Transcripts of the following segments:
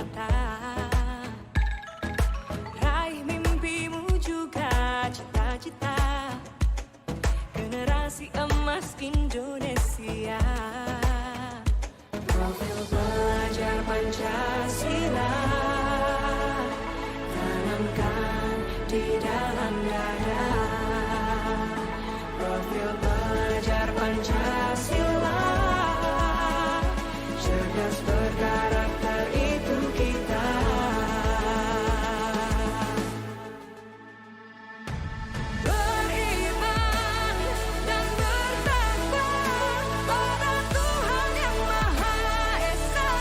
nyata. Raih mimpimu juga cita-cita generasi emas Indonesia. Profil pelajar Pancasila tanamkan di dalam dada. Profil pelajar Pancasila cerdas berkarakter itu kita. Beriman dan bertakwa pada Tuhan Yang Maha Esa.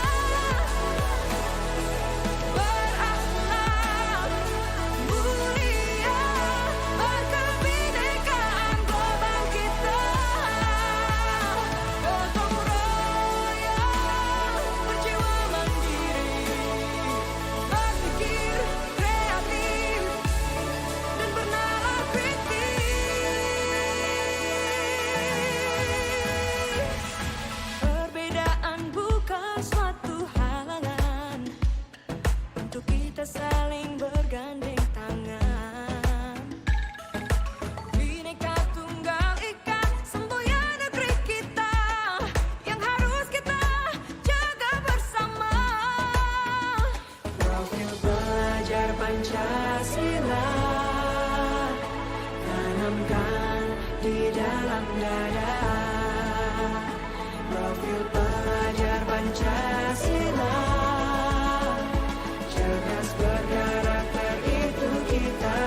Berakhlak mulia berkebinekaan global kita. Gotong royong berjiwa mandiri, berpikir kreatif dan bernalar kritis. Perbedaan bukan suatu halangan untuk kita saling bergandeng tangan. Bhinneka Tunggal Ika semboyan negeri kita yang harus kita jaga bersama. Profil pelajar Pancasila tanamkan di dalam dada. Profil pelajar Pancasila cerdas berkarakter itu kita.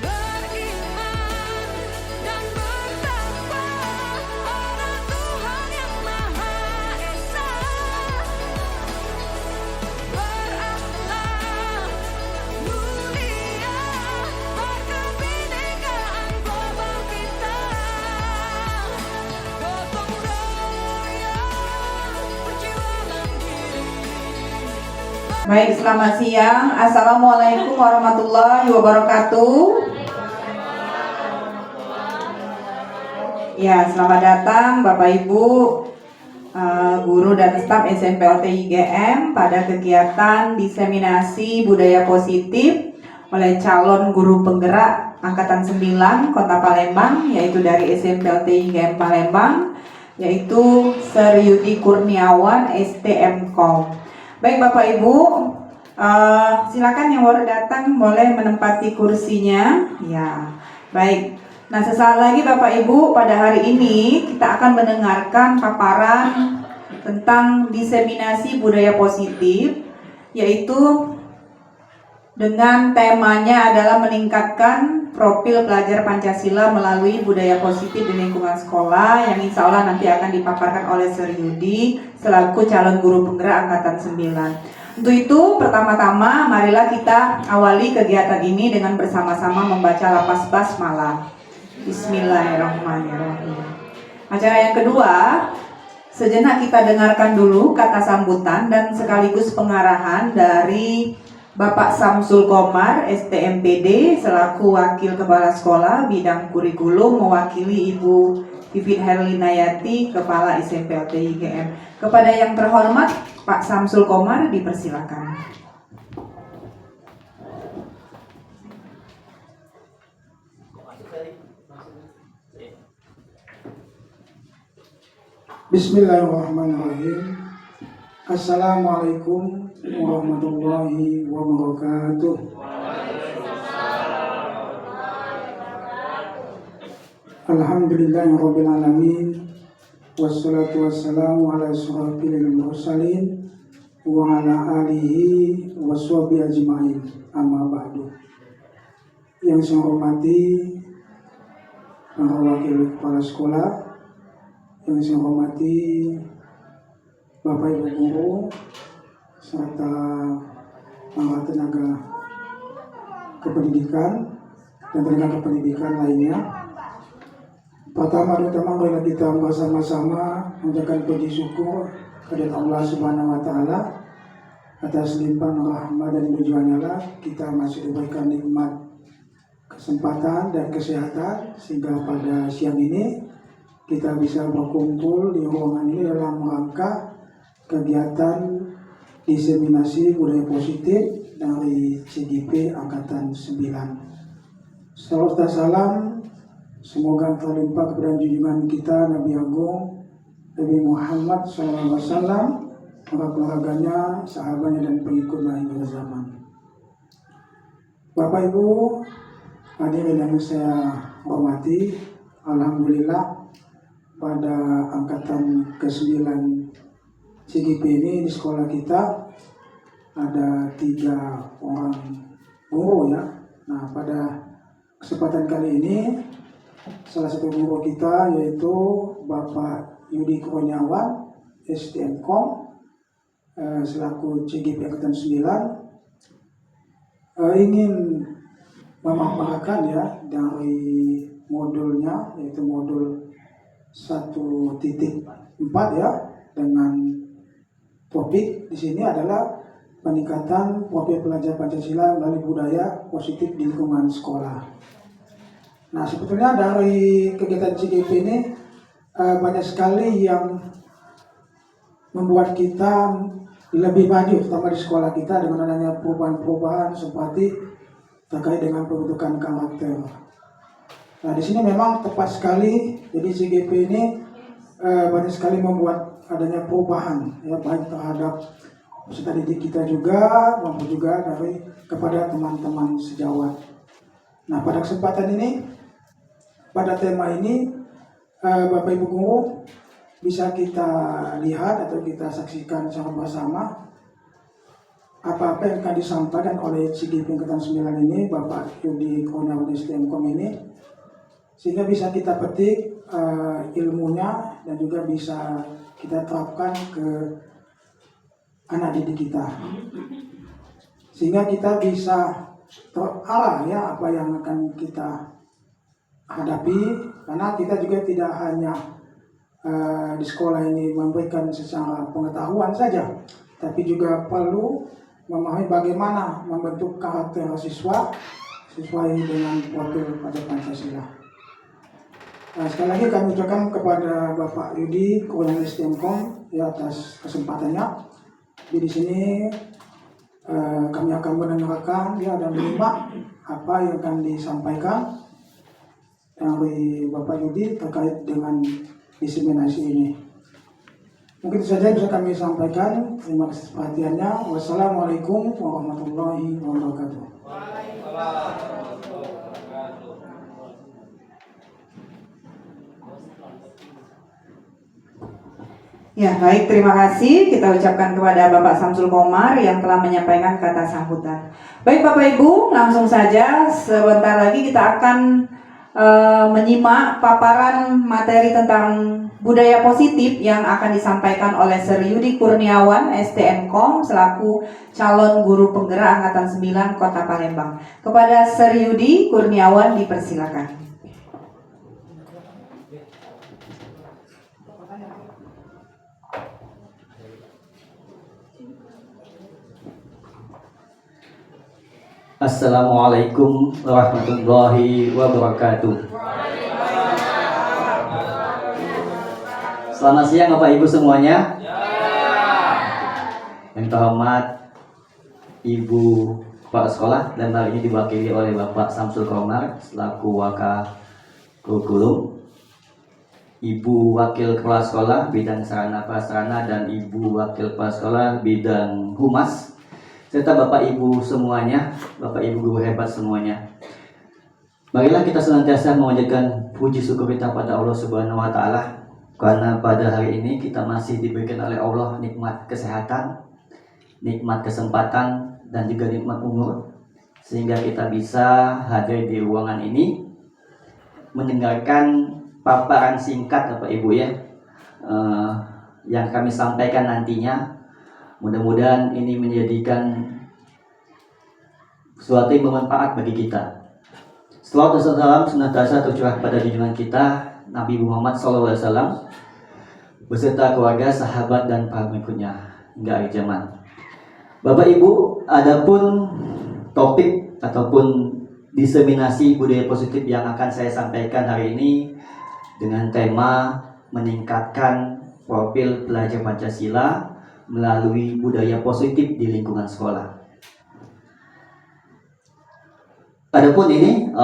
Beriman dan bertakwa pada Tuhan Yang Maha Esa. Berakhlak mulia berkebinekaan global kita. Gotong royong berjiwa mandiri. Baik, selamat siang. Assalamualaikum warahmatullahi wabarakatuh. Ya, selamat datang Bapak Ibu, guru dan staf SMPLT IGM pada kegiatan diseminasi budaya positif oleh calon guru penggerak Angkatan 9 Kota Palembang, yaitu dari SMPLT IGM Palembang, yaitu Seryudi Kurniawan STMKOM. Baik Bapak Ibu, silakan yang baru datang boleh menempati kursinya. Ya, baik. Nah, sesaat lagi Bapak Ibu, pada hari ini kita akan mendengarkan paparan tentang diseminasi budaya positif, yaitu dengan temanya adalah meningkatkan profil pelajar Pancasila melalui budaya positif di lingkungan sekolah, yang insya Allah nanti akan dipaparkan oleh Seryudi selaku calon guru penggerak Angkatan 9. Untuk itu, pertama-tama marilah kita awali kegiatan ini dengan bersama-sama membaca lapas basmalah. Bismillahirrahmanirrahim. Acara yang kedua, sejenak kita dengarkan dulu kata sambutan dan sekaligus pengarahan dari Bapak Samsul Komar STMPD selaku Wakil Kepala Sekolah Bidang Kurikulum mewakili Ibu Vivit Herlinayati Kepala SMPLT IGM. Kepada yang terhormat Pak Samsul Komar dipersilakan. Bismillahirrahmanirrahim. Assalamualaikum warahmatullahi wabarakatuh. Alhamdulillahirabbil alamin. Wassalatu wassalamu ala asyrafil mursalin wa ala alihi washabihi ajmain. Amma ba'du. Yang saya hormati para wakil kepala sekolah, yang saya hormati Bapak Ibu guru serta para tenaga kependidikan dan tenaga kependidikan lainnya. Pertama-tama marilah kita bersama-sama mengucapkan puji syukur kepada Allah Subhanahu wa taala atas limpahan rahmat dan tujuannya kita masih diberikan nikmat kesempatan dan kesehatan sehingga pada siang ini kita bisa berkumpul di ruangan ini dalam rangka kegiatan diseminasi budaya positif dari CGP Angkatan 9. Salawat dan salam semoga terlimpah kepada junjungan kita Nabi Agung Nabi Muhammad SAW, para keluarganya, sahabatnya, dan pengikutnya hingga zaman. Bapak Ibu hadirin yang saya hormati, alhamdulillah pada angkatan ke-9 CGP ini di sekolah kita ada 3 orang guru ya. Nah, pada kesempatan kali ini salah satu guru kita yaitu Bapak Yudi Kurniawan, STMkom, selaku CGP Angkatan 9, ingin memaparkan ya dari modulnya, yaitu modul 1.4 ya, dengan topik di sini adalah peningkatan profil pelajar Pancasila melalui budaya positif di lingkungan sekolah. Nah, sebetulnya dari kegiatan CGP ini banyak sekali yang membuat kita lebih maju, terutama di sekolah kita, dengan adanya perubahan-perubahan seperti terkait dengan pembentukan karakter. Nah, di sini memang tepat sekali. Jadi CGP ini banyak sekali membuat adanya perubahan, ya, baik terhadap peserta didik kita juga, maupun juga dari kepada teman-teman sejawat. Nah, pada kesempatan ini, pada tema ini, Bapak Ibu Guru, bisa kita lihat atau kita saksikan secara bersama apa-apa yang akan disampaikan oleh CGP Angkatan 9 ini, Bapak Yudi Kurniawan STMkom ini, sehingga bisa kita petik ilmunya dan juga bisa kita terapkan ke anak didik kita, sehingga kita bisa terarah ya apa yang akan kita hadapi. Karena kita juga tidak hanya di sekolah ini memberikan secara pengetahuan saja, tapi juga perlu memahami bagaimana membentuk karakter siswa sesuai dengan profil pada Pancasila. Nah, sekali lagi kami ucapkan kepada Bapak Yudi Kurniawan STMkom ya atas kesempatannya. Di sini kami akan mendengarkan ya dan menyimak apa yang akan disampaikan dari Bapak Yudi terkait dengan diseminasi ini. Mungkin saja bisa kami sampaikan. Terima kasih perhatiannya. Wassalamualaikum warahmatullahi wabarakatuh. Ya, baik, terima kasih kita ucapkan kepada Bapak Samsul Komar yang telah menyampaikan kata sambutan. Baik Bapak Ibu, langsung saja sebentar lagi kita akan menyimak paparan materi tentang budaya positif yang akan disampaikan oleh Sir Yudi Kurniawan STMkom selaku calon guru penggerak Angkatan 9 Kota Palembang. Kepada Sir Yudi Kurniawan dipersilakan. Assalamualaikum warahmatullahi wabarakatuh. Selamat siang Bapak Ibu semuanya. Yang terhormat Ibu Kepala Sekolah, dan hari ini diwakili oleh Bapak Samsul Komar selaku Wakakurikulum, Ibu Wakil Kepala Sekolah bidang sarana prasarana, dan Ibu Wakil Kepala Sekolah bidang humas, serta Bapak Ibu semuanya, Bapak Ibu guru hebat semuanya. Marilah kita senantiasa mengucapkan puji syukur kita pada Allah Subhanahu wa Ta'ala, karena pada hari ini kita masih diberikan oleh Allah nikmat kesehatan, nikmat kesempatan, dan juga nikmat umur, sehingga kita bisa hadir di ruangan ini mendengarkan paparan singkat Bapak Ibu ya, yang kami sampaikan nantinya. Mudah-mudahan ini menjadikan sesuatu yang bermanfaat bagi kita. Salawat dan salam senantiasa tercurah pada junjungan kita Nabi Muhammad SAW beserta keluarga, sahabat, dan para pengikutnya hingga akhir zaman. Bapak Ibu, adapun topik ataupun diseminasi budaya positif yang akan saya sampaikan hari ini dengan tema meningkatkan profil pelajar Pancasila melalui budaya positif di lingkungan sekolah. Adapun ini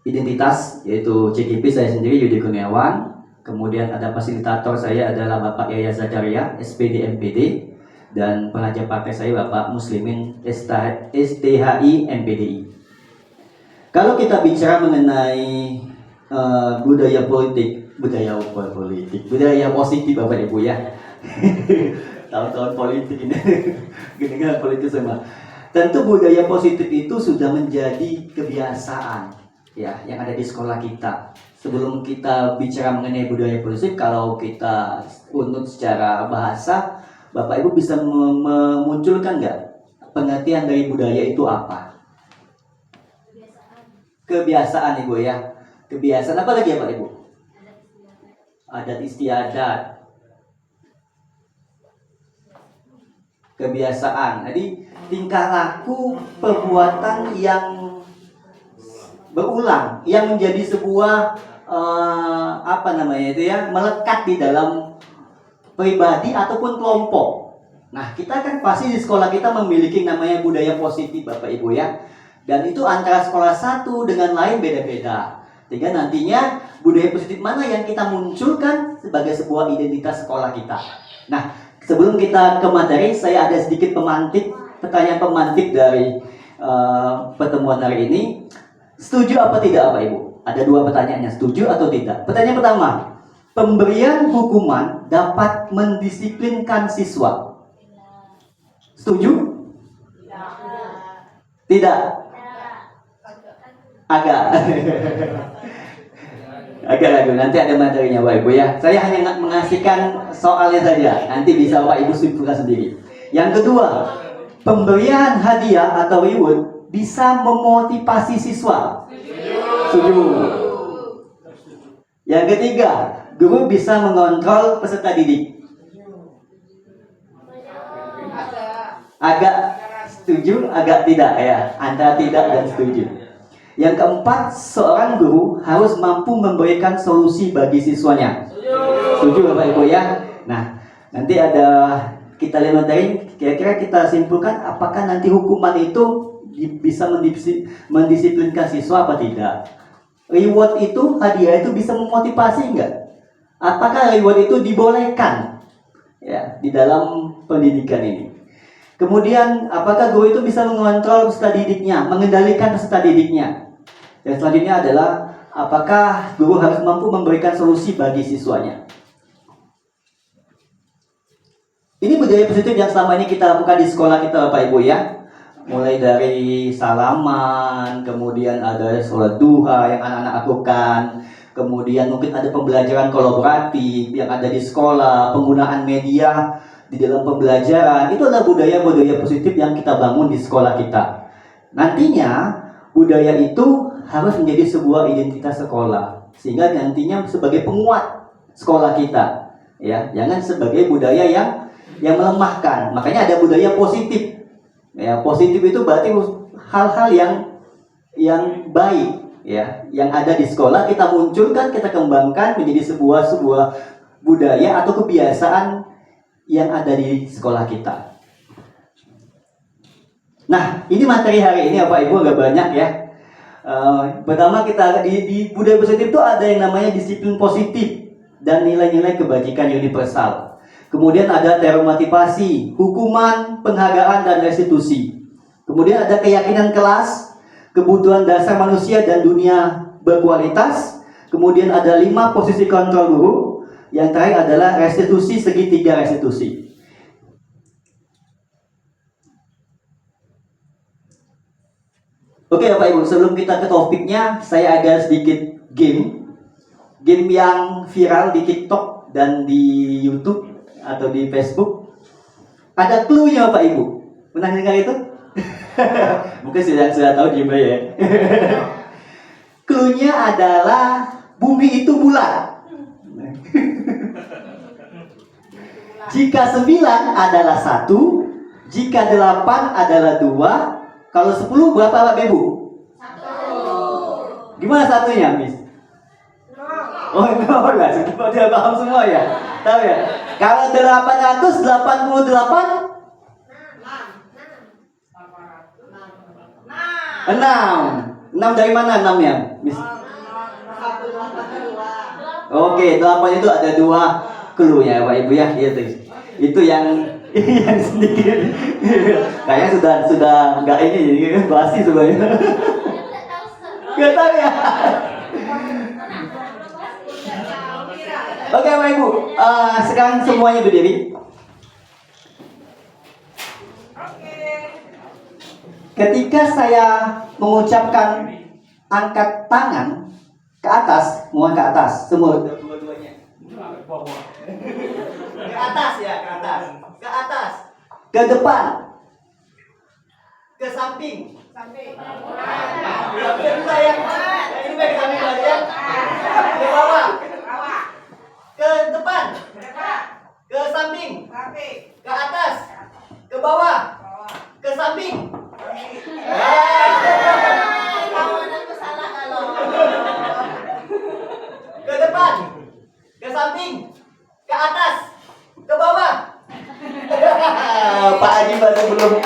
identitas, yaitu CKP saya sendiri Yudi Kurniawan. Kemudian ada fasilitator saya adalah Bapak Yaya Zakaria, SPD MPD, dan pengajar partai saya Bapak Muslimin STHI MPDI. Kalau kita bicara mengenai budaya positif Bapak Ibu ya. Tahun-tahun politik ini, dengan politik semua. Tentu budaya positif itu sudah menjadi kebiasaan ya yang ada di sekolah kita. Sebelum kita bicara mengenai budaya positif, kalau kita unut secara bahasa, Bapak Ibu bisa memunculkan nggak pengertian dari budaya itu apa? Kebiasaan Ibu ya. Kebiasaan apa lagi ya Pak Ibu? Adat istiadat. Kebiasaan. Jadi tingkah laku perbuatan yang berulang, yang menjadi sebuah melekat di dalam pribadi ataupun kelompok. Nah, kita kan pasti di sekolah kita memiliki namanya budaya positif Bapak Ibu ya. Dan itu antara sekolah satu dengan lain beda-beda. Sehingga nantinya budaya positif mana yang kita munculkan sebagai sebuah identitas sekolah kita. Nah, sebelum kita ke materi, saya ada sedikit pertanyaan pemantik dari pertemuan hari ini. Setuju apa tidak Bapak Ibu? Ada dua pertanyaannya, setuju atau tidak? Pertanyaan pertama, pemberian hukuman dapat mendisiplinkan siswa. Setuju? Tidak? Agak. Agak ragu, nanti ada materinya Bapak Ibu ya. Saya hanya mengasihkan soalnya saja, nanti bisa Bapak Ibu simpulkan sendiri. Yang kedua, pemberian hadiah atau reward bisa memotivasi siswa. Setuju. Yang ketiga, guru bisa mengontrol peserta didik. Agak setuju, agak tidak ya. Antara tidak dan setuju. Yang keempat, seorang guru harus mampu memberikan solusi bagi siswanya. Setuju Bapak Ibu ya. Nah, nanti ada kita lihat materi, kira-kira kita simpulkan apakah nanti hukuman itu bisa mendisiplinkan siswa apa tidak. Reward itu, hadiah itu bisa memotivasi enggak? Apakah reward itu dibolehkan ya di dalam pendidikan ini? Kemudian apakah guru itu bisa mengontrol peserta didiknya, mengendalikan peserta didiknya? Dan selanjutnya adalah apakah guru harus mampu memberikan solusi bagi siswanya? Ini budaya positif yang selama ini kita lakukan di sekolah kita Bapak Ibu ya. Mulai dari salaman, kemudian ada sholat duha yang anak-anak lakukan, kemudian mungkin ada pembelajaran kolaboratif yang ada di sekolah, penggunaan media di dalam pembelajaran. Itu adalah budaya-budaya positif yang kita bangun di sekolah kita. Nantinya budaya itu harus menjadi sebuah identitas sekolah, sehingga nantinya sebagai penguat sekolah kita, ya, jangan sebagai budaya yang melemahkan. Makanya ada budaya positif. Ya, positif itu berarti hal-hal yang baik, ya, yang ada di sekolah kita munculkan, kita kembangkan menjadi sebuah budaya atau kebiasaan yang ada di sekolah kita. Nah, ini materi hari ini Bapak Ibu agak banyak ya. Pertama kita di budaya positif itu ada yang namanya disiplin positif dan nilai-nilai kebajikan universal. Kemudian ada teori motivasi, hukuman, penghargaan, dan restitusi. Kemudian ada keyakinan kelas, kebutuhan dasar manusia dan dunia berkualitas. Kemudian ada 5 posisi kontrol guru. Yang terakhir adalah restitusi, segitiga restitusi. Oke Bapak Ibu, sebelum kita ke topiknya, saya ada sedikit game yang viral di TikTok dan di YouTube atau di Facebook. Ada clue-nya Bapak Ibu. Pernah dengar itu? Mungkin sudah tahu juga ya. Clue-nya adalah bumi itu bulat. Jika 9 adalah 1, jika 8 adalah 2, kalau 10 berapa Bapak Ibu? 1. Gimana satunya, Miss? 0. Oh, 16. Dia paham semua ya? Tahu ya? Kalau 888 6 dari mana 6-nya? Oke, 8 itu ada 2 clue-nya Pak Ibu ya. Itu yang yang sedikit. Kayaknya sudah enggak ini basi sebenarnya. Enggak tahu ya. Oke Bapak Ibu, sekarang semuanya berdiri. Ketika saya mengucapkan angkat tangan ke atas, mohon ke atas, semua dua-duanya. Ke atas ya, ke atas. Ke atas. Ke depan. Ke samping. Samping. Saya. Ini baik samping ya. Ke bawah. Ke depan. Ke samping. Ke atas. Ke bawah. Ke samping. Ke depan, ke samping, ke atas, ke bawah. Pak Haji baru belum.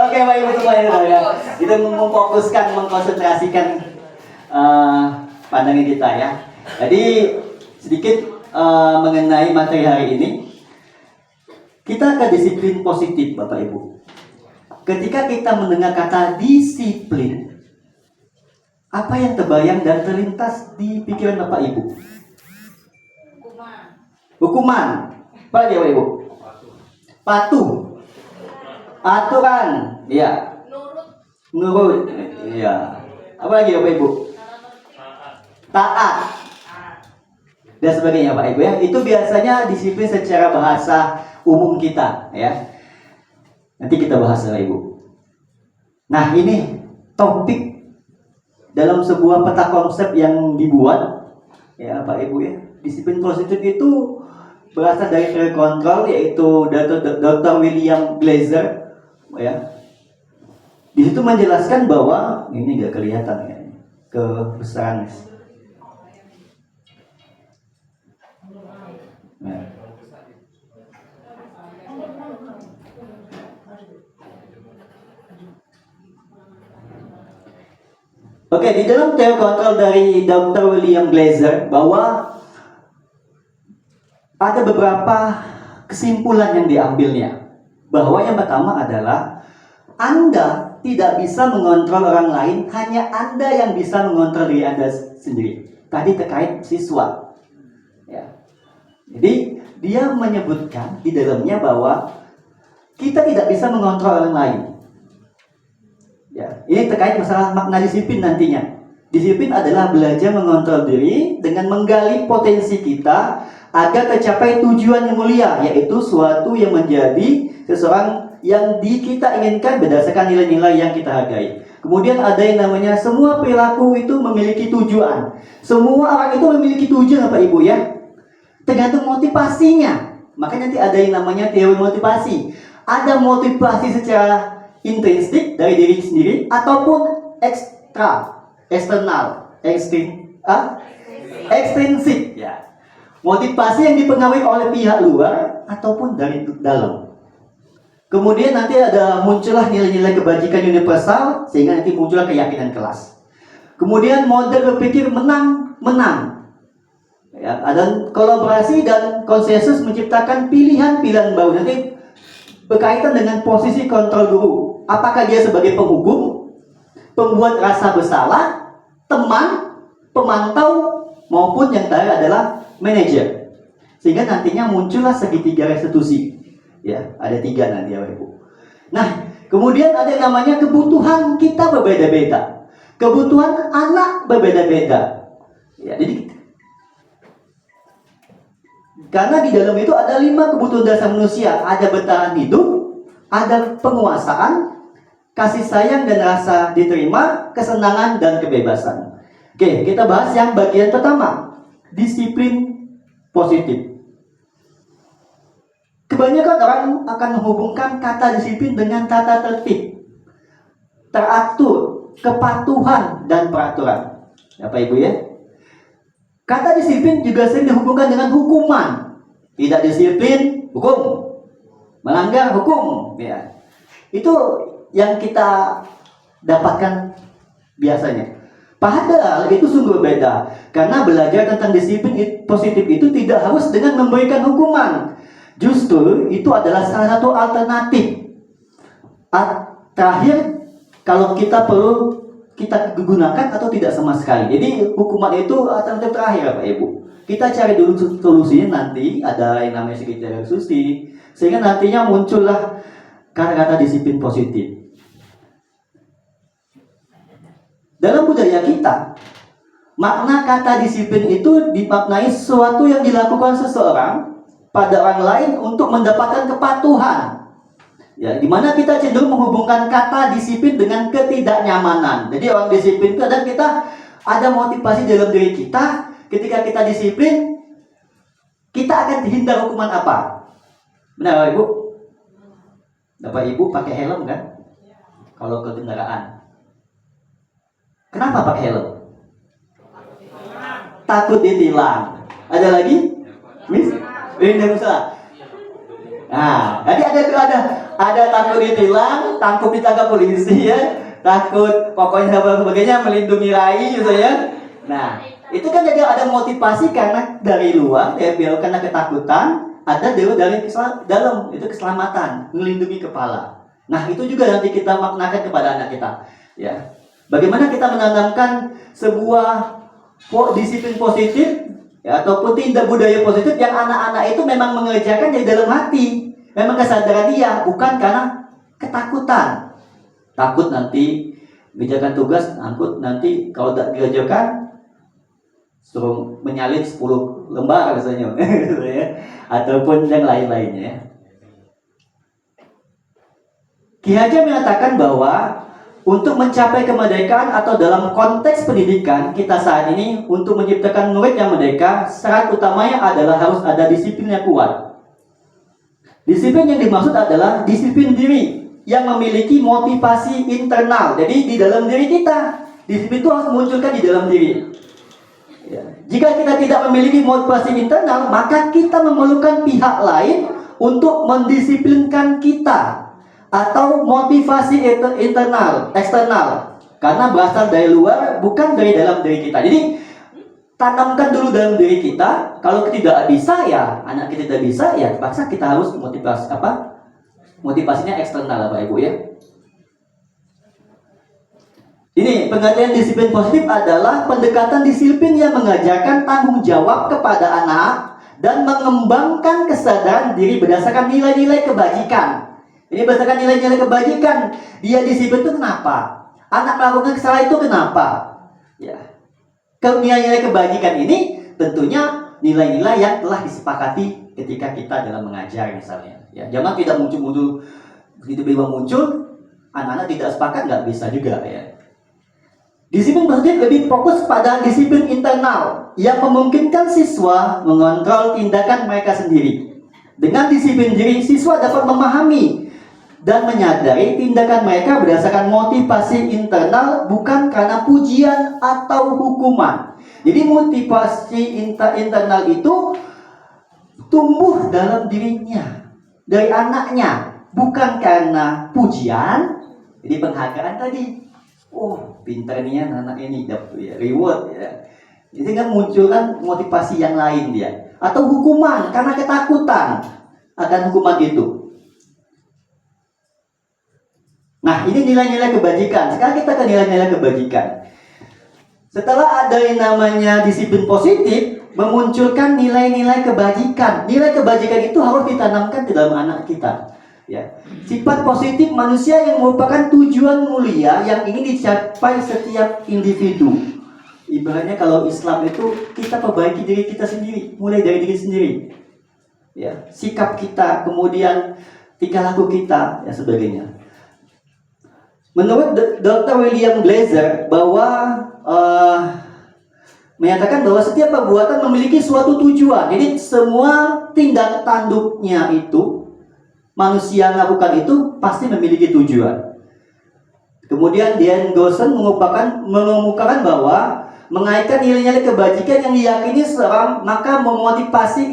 Oke Pak Ibu semuanya ya. Kita memfokuskan, mengkonsentrasikan pandangan kita ya. Jadi sedikit mengenai materi hari ini. Kita ke disiplin positif Bapak Ibu. Ketika kita mendengar kata disiplin, apa yang terbayang dan terlintas di pikiran Bapak Ibu? Hukuman. Apa dia Bapak Ibu? Patuh. Aturan. Iya. Nurut. Iya. Apa lagi Bapak Ibu? Taat. Dan sebagainya Pak Ibu ya. Itu biasanya disiplin secara bahasa umum kita ya. Nanti kita bahas Bapak Ibu. Nah ini topik dalam sebuah peta konsep yang dibuat ya Pak Ibu ya. Disiplin positif itu berasal dari teori kontrol, yaitu Dr. William Glazer ya. Di situ menjelaskan bahwa ini nggak kelihatan ya kebesaran. Nah. Oke, di dalam teori kontrol dari Dr. William Glazer bahwa ada beberapa kesimpulan yang diambilnya. Bahwa yang pertama adalah Anda tidak bisa mengontrol orang lain, hanya Anda yang bisa mengontrol diri Anda sendiri. Tadi terkait siswa. Ya. Jadi dia menyebutkan di dalamnya bahwa kita tidak bisa mengontrol orang lain. Ya, ini terkait masalah makna disiplin nantinya. Disiplin adalah belajar mengontrol diri dengan menggali potensi kita agar tercapai tujuan yang mulia, yaitu suatu yang menjadi seseorang yang kita inginkan berdasarkan nilai-nilai yang kita hargai. Kemudian ada yang namanya semua perilaku itu memiliki tujuan. Semua orang itu memiliki tujuan Bapak Ibu ya. Tergantung motivasinya. Makanya nanti ada yang namanya teori motivasi. Ada motivasi secara intrinsik dari diri sendiri ataupun eksternal, ekstrinsik ya. Motivasi yang dipengaruhi oleh pihak luar ataupun dari dalam. Kemudian nanti ada muncullah nilai-nilai kebajikan universal sehingga nanti muncullah keyakinan kelas. Kemudian model berpikir menang-menang. Ya, ada kolaborasi dan konsensus menciptakan pilihan-pilihan baru. Nanti berkaitan dengan posisi kontrol guru. Apakah dia sebagai penghukum, pembuat rasa bersalah, teman, pemantau, maupun yang terakhir adalah manajer. Sehingga nantinya muncullah segitiga restitusi. Ya, ada 3 nanti ya Ibu. Nah, kemudian ada yang namanya kebutuhan kita berbeda-beda. Kebutuhan anak berbeda-beda. Ya, jadi karena di dalam itu ada 5 kebutuhan dasar manusia. Ada bertahan hidup, ada penguasaan, kasih sayang dan rasa diterima, kesenangan dan kebebasan. Oke, kita bahas yang bagian pertama, disiplin positif. Kebanyakan orang akan menghubungkan kata disiplin dengan tata tertib, teratur, kepatuhan dan peraturan. Bapak Ibu ya. Kata disiplin juga sering dihubungkan dengan hukuman. Tidak disiplin, hukum. Melanggar hukum. Ya. Itu yang kita dapatkan biasanya. Padahal itu sungguh beda. Karena belajar tentang disiplin positif itu tidak harus dengan memberikan hukuman. Justru itu adalah salah satu alternatif. Terakhir, kalau kita perlu kita gunakan atau tidak sama sekali. Jadi hukuman itu alternatif terakhir, Bapak Ibu. Kita cari dulu solusinya, nanti ada yang namanya segitiga susi, sehingga nantinya muncullah kata-kata disiplin positif. Dalam budaya kita, makna kata disiplin itu dimaknai sesuatu yang dilakukan seseorang pada orang lain untuk mendapatkan kepatuhan. Ya, dimana kita cenderung menghubungkan kata disiplin dengan ketidaknyamanan. Jadi orang disiplin itu kadang kita ada motivasi dalam diri kita. Ketika kita disiplin, kita akan dihindar hukuman apa? Benar, Bapak Ibu? Bapak Ibu pakai helm kan? Kalau ke kendaraan. Kenapa pakai helm? Takut ditilang. Ada lagi? Ini usah. Nah, jadi ada takut ditilang, takut ditangkap polisi, ya, takut pokoknya sebagainya, melindungi rai gitu ya. Nah, itu kan jadi ada motivasi karena dari luar, ya, karena ketakutan, ada dari dalam itu keselamatan, melindungi kepala. Nah, itu juga nanti kita maknakan kepada anak kita, ya. Bagaimana kita menanamkan sebuah disiplin positif, ya, ataupun tindak budaya positif yang anak-anak itu memang mengerjakan dari dalam hati, memang kesadaran dia, bukan karena ketakutan. Takut nanti mengerjakan tugas, nanti kalau tidak dikerjakan suruh menyalin 10 lembar misalnya, ataupun yang lain-lainnya. Ki Hajar menyatakan bahwa untuk mencapai kemerdekaan atau dalam konteks pendidikan kita saat ini, untuk menciptakan murid yang merdeka, syarat utamanya adalah harus ada disiplin yang kuat. Disiplin yang dimaksud adalah disiplin diri yang memiliki motivasi internal. Jadi di dalam diri kita, disiplin itu harus munculkan di dalam diri. Ya. Jika kita tidak memiliki motivasi internal, maka kita memerlukan pihak lain untuk mendisiplinkan kita, atau motivasi internal, eksternal, karena berasal dari luar, bukan dari dalam diri kita. Jadi tanamkan dulu dalam diri kita. Kalau tidak bisa, ya anak kita tidak bisa, ya terpaksa kita harus motivasi motivasinya eksternal, Bapak Ibu, ya. Ini pengertian disiplin positif adalah pendekatan disiplin yang mengajarkan tanggung jawab kepada anak dan mengembangkan kesadaran diri berdasarkan nilai-nilai kebajikan. Ini berdasarkan nilai-nilai kebajikan. Dia disiplin itu kenapa? Anak melakukan kesalahan itu kenapa? Ya. Nilai-nilai kebajikan ini tentunya nilai-nilai yang telah disepakati ketika kita dalam mengajar misalnya. Ya, jangan tidak muncul-muncul, tiba-tiba muncul, anak-anak tidak sepakat, nggak bisa juga, ya. Disiplin positif lebih fokus pada disiplin internal yang memungkinkan siswa mengontrol tindakan mereka sendiri. Dengan disiplin diri, siswa dapat memahami dan menyadari tindakan mereka berdasarkan motivasi internal, bukan karena pujian atau hukuman. Jadi motivasi internal itu tumbuh dalam dirinya, dari anaknya, bukan karena pujian. Jadi penghargaan tadi, oh pintar nih anak ini, dapat ya, reward, ya. Jadi kan munculkan motivasi yang lain dia, atau hukuman karena ketakutan akan hukuman itu. Nah, ini nilai-nilai kebajikan. Sekarang kita ke nilai-nilai kebajikan. Setelah ada yang namanya disiplin positif, memunculkan nilai-nilai kebajikan. Nilai kebajikan itu harus ditanamkan ke dalam anak kita. Ya. Sifat positif manusia yang merupakan tujuan mulia yang ingin dicapai setiap individu. Ibaratnya kalau Islam itu kita perbaiki diri kita sendiri, mulai dari diri sendiri. Ya, sikap kita, kemudian tingkah laku kita, dan sebagainya. Menurut Dr. William Glazer bahwa menyatakan bahwa setiap perbuatan memiliki suatu tujuan. Jadi semua tindak tanduknya itu, manusia melakukan itu pasti memiliki tujuan. Kemudian Diane Gosson mengemukakan bahwa mengaitkan nilai-nilai kebajikan yang diyakini seorang, maka memotivasi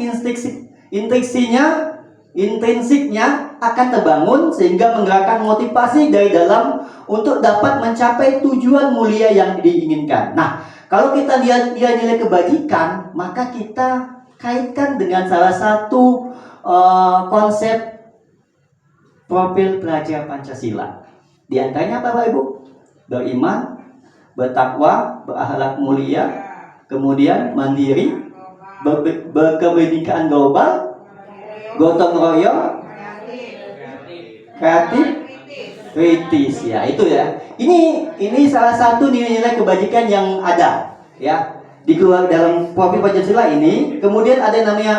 intrinsiknya akan terbangun sehingga menggerakkan motivasi dari dalam untuk dapat mencapai tujuan mulia yang diinginkan. Nah, kalau kita lihat nilai-nilai kebajikan, maka kita kaitkan dengan salah satu konsep profil pelajar Pancasila. Di antaranya apa, Bapak Ibu? Beriman, bertakwa, berakhlak mulia, kemudian mandiri, berkebinekaan global, gotong royong, kreatif, kritis, ya itu ya. Ini salah satu nilai-nilai kebajikan yang ada ya di keluar dalam profil Pancasila ini. Kemudian ada yang namanya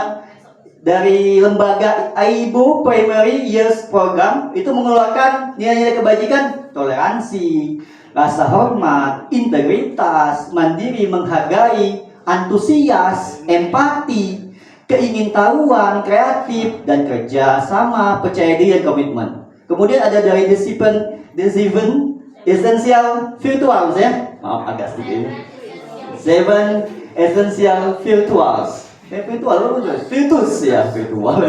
dari lembaga AIBO Primary Years Program, itu mengeluarkan nilai-nilai kebajikan: toleransi, rasa hormat, integritas, mandiri, menghargai, antusias, empati, keingintahuan, kreatif, dan kerja sama, percaya diri, dan komitmen. Kemudian ada dari the seven essential virtuals, ya. Maaf agak sedikit. 7 essential virtuals. Virtus ya, virtual.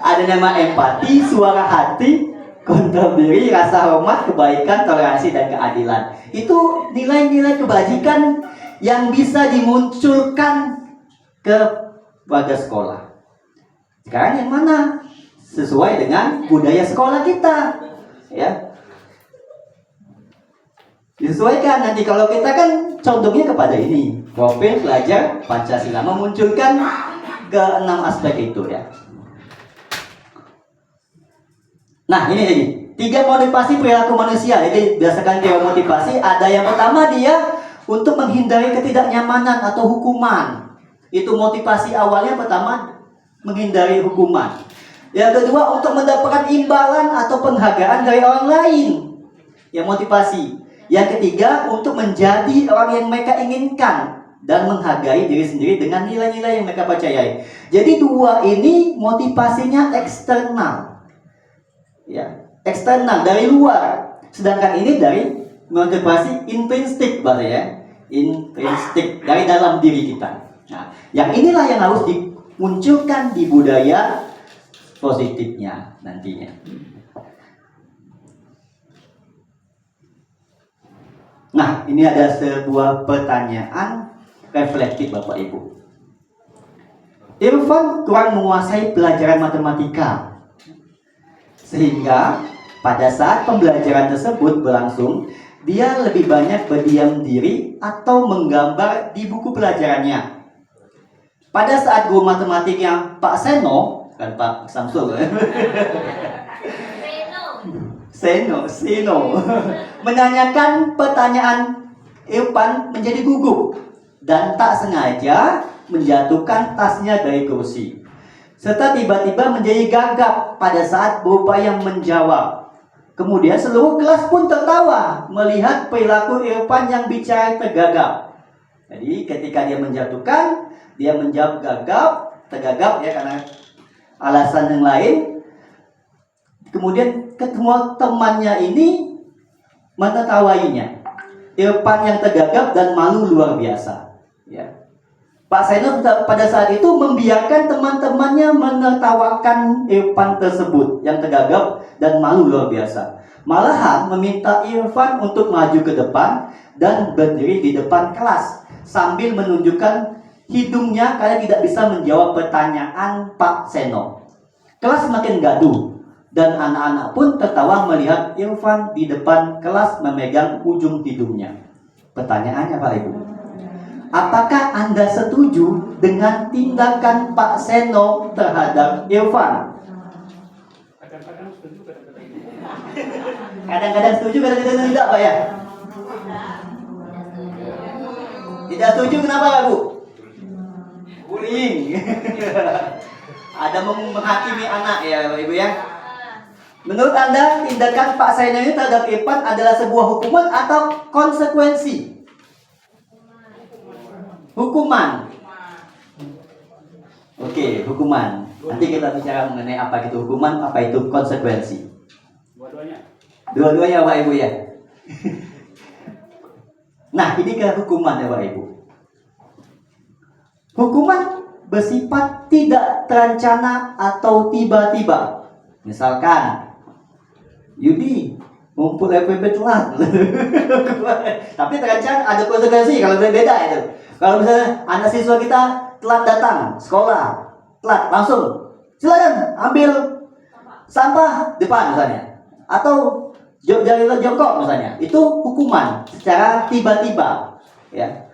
Ada nama empati, suara hati, kontrol diri, rasa hormat, kebaikan, toleransi, dan keadilan. Itu nilai-nilai kebajikan yang bisa dimunculkan ke warga sekolah. Sekarang yang mana? Sesuai dengan budaya sekolah kita, ya. Disesuaikan. Nanti kalau kita kan condongnya kepada ini, profil pelajar Pancasila, memunculkan ke 6 aspek itu, ya. Nah, ini 3 motivasi perilaku manusia. Jadi berdasarkan teori motivasi, ada yang pertama dia untuk menghindari ketidaknyamanan atau hukuman. Itu motivasi awalnya, pertama menghindari hukuman. Yang kedua, untuk mendapatkan imbalan atau penghargaan dari orang lain. Yang motivasi. Yang ketiga, untuk menjadi orang yang mereka inginkan dan menghargai diri sendiri dengan nilai-nilai yang mereka percayai. Jadi 2 ini motivasinya eksternal. Ya, eksternal dari luar. Sedangkan ini dari motivasi intrinsik, berarti ya. Intrinsik dari dalam diri kita. Nah, yang inilah yang harus dimunculkan di budaya positifnya nantinya. Nah, ini ada sebuah pertanyaan reflektif, Bapak Ibu. Irfan kurang menguasai pelajaran matematika, sehingga pada saat pembelajaran tersebut berlangsung, dia lebih banyak berdiam diri atau menggambar di buku pelajarannya. Pada saat guru matematiknya Pak Seno, kan Pak Samsul, Seno menanyakan pertanyaan, Irfan menjadi gugup dan tak sengaja menjatuhkan tasnya dari kursi, serta tiba-tiba menjadi gagap pada saat berupaya menjawab. Kemudian seluruh kelas pun tertawa melihat perilaku Irfan yang bicara tergagap. Jadi ketika dia menjatuhkan, dia menjawab tergagap ya karena alasan yang lain. Kemudian ketemu temannya ini menertawainya. Irfan yang tergagap dan malu luar biasa. Ya. Pak Seno pada saat itu membiarkan teman-temannya menertawakan Irfan tersebut yang tergagap dan malu luar biasa. Malahan meminta Irfan untuk maju ke depan dan berdiri di depan kelas sambil menunjukkan hidungnya karena tidak bisa menjawab pertanyaan Pak Seno. Kelas semakin gaduh dan anak-anak pun tertawa melihat Irfan di depan kelas memegang ujung hidungnya. Pertanyaannya, Pak Ibu, apakah Anda setuju dengan tindakan Pak Seno terhadap Irfan? Kadang-kadang setuju, kadang-kadang tidak, Pak ya? Tidak setuju, kenapa, Pak Bu? Bullying. Ada menghakimi anak ya, Bapak Ibu ya. Menurut Anda, tindakan Pak Seno ini terhadap Irfan adalah sebuah hukuman atau konsekuensi? Hukuman. Oke, hukuman. Nanti kita bicara mengenai apa itu hukuman, apa itu konsekuensi. Dua-duanya. Dua-duanya, Pak Ibu ya. Nah, ini kan hukuman ya Bapak Ibu. Hukuman bersifat tidak terencana atau tiba-tiba. Misalkan, Yudi ngumpul FPP telat. Tapi terencana ada konsekuensi kalau berbeda itu. Kalau misalnya anak siswa kita telat datang sekolah, telat langsung silakan ambil sampah depan misalnya, atau jalan jongkok misalnya, itu hukuman secara tiba-tiba. Ya,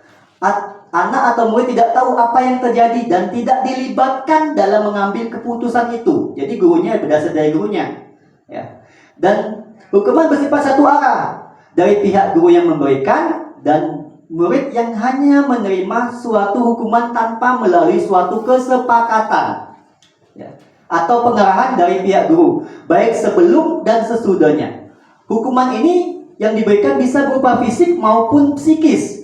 anak atau murid tidak tahu apa yang terjadi dan tidak dilibatkan dalam mengambil keputusan itu. Jadi gurunya berdasar dari gurunya. Ya, dan hukuman bersifat satu arah dari pihak guru yang memberikan dan murid yang hanya menerima suatu hukuman tanpa melalui suatu kesepakatan. Ya, atau pengarahan dari pihak guru, baik sebelum dan sesudahnya. Hukuman ini yang diberikan bisa berupa fisik maupun psikis.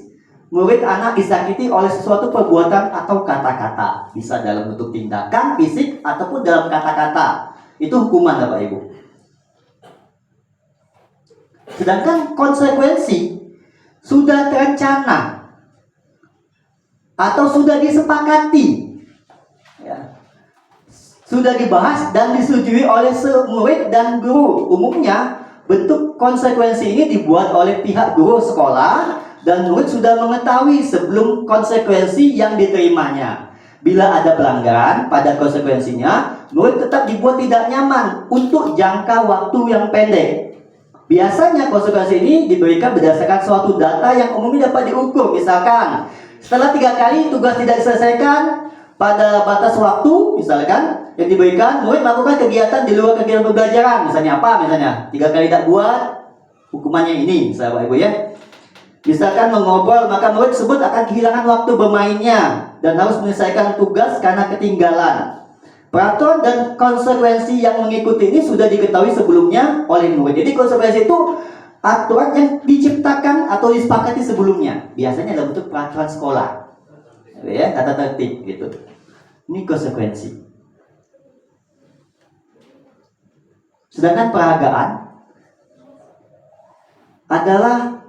Murid anak disakiti oleh sesuatu perbuatan atau kata-kata, bisa dalam bentuk tindakan fisik ataupun dalam kata-kata. Itu hukuman Bapak Ibu. Sedangkan konsekuensi sudah terencana atau sudah disepakati, ya, sudah dibahas dan disetujui oleh murid dan guru. Umumnya bentuk konsekuensi ini dibuat oleh pihak guru sekolah dan murid sudah mengetahui sebelum konsekuensi yang diterimanya. Bila ada pelanggaran pada konsekuensinya, murid tetap dibuat tidak nyaman untuk jangka waktu yang pendek. Biasanya konsekuensi ini diberikan berdasarkan suatu data yang umumnya dapat diukur. Misalkan setelah 3 kali tugas tidak diselesaikan pada batas waktu, misalkan yang diberikan, murid melakukan kegiatan di luar kegiatan pembelajaran. Misalnya apa? Misalnya 3 kali tak buat, hukumannya ini, misalnya Bapak Ibu ya. Misalkan mengobrol, maka murid tersebut akan kehilangan waktu bermainnya dan harus menyelesaikan tugas karena ketinggalan. Peraturan dan konsekuensi yang mengikuti ini sudah diketahui sebelumnya oleh murid. Jadi konsekuensi itu aturan yang diciptakan atau disepakati sebelumnya. Biasanya dalam bentuk peraturan sekolah, ya, tata tertib gitu. Ini konsekuensi. Sedangkan penghargaan adalah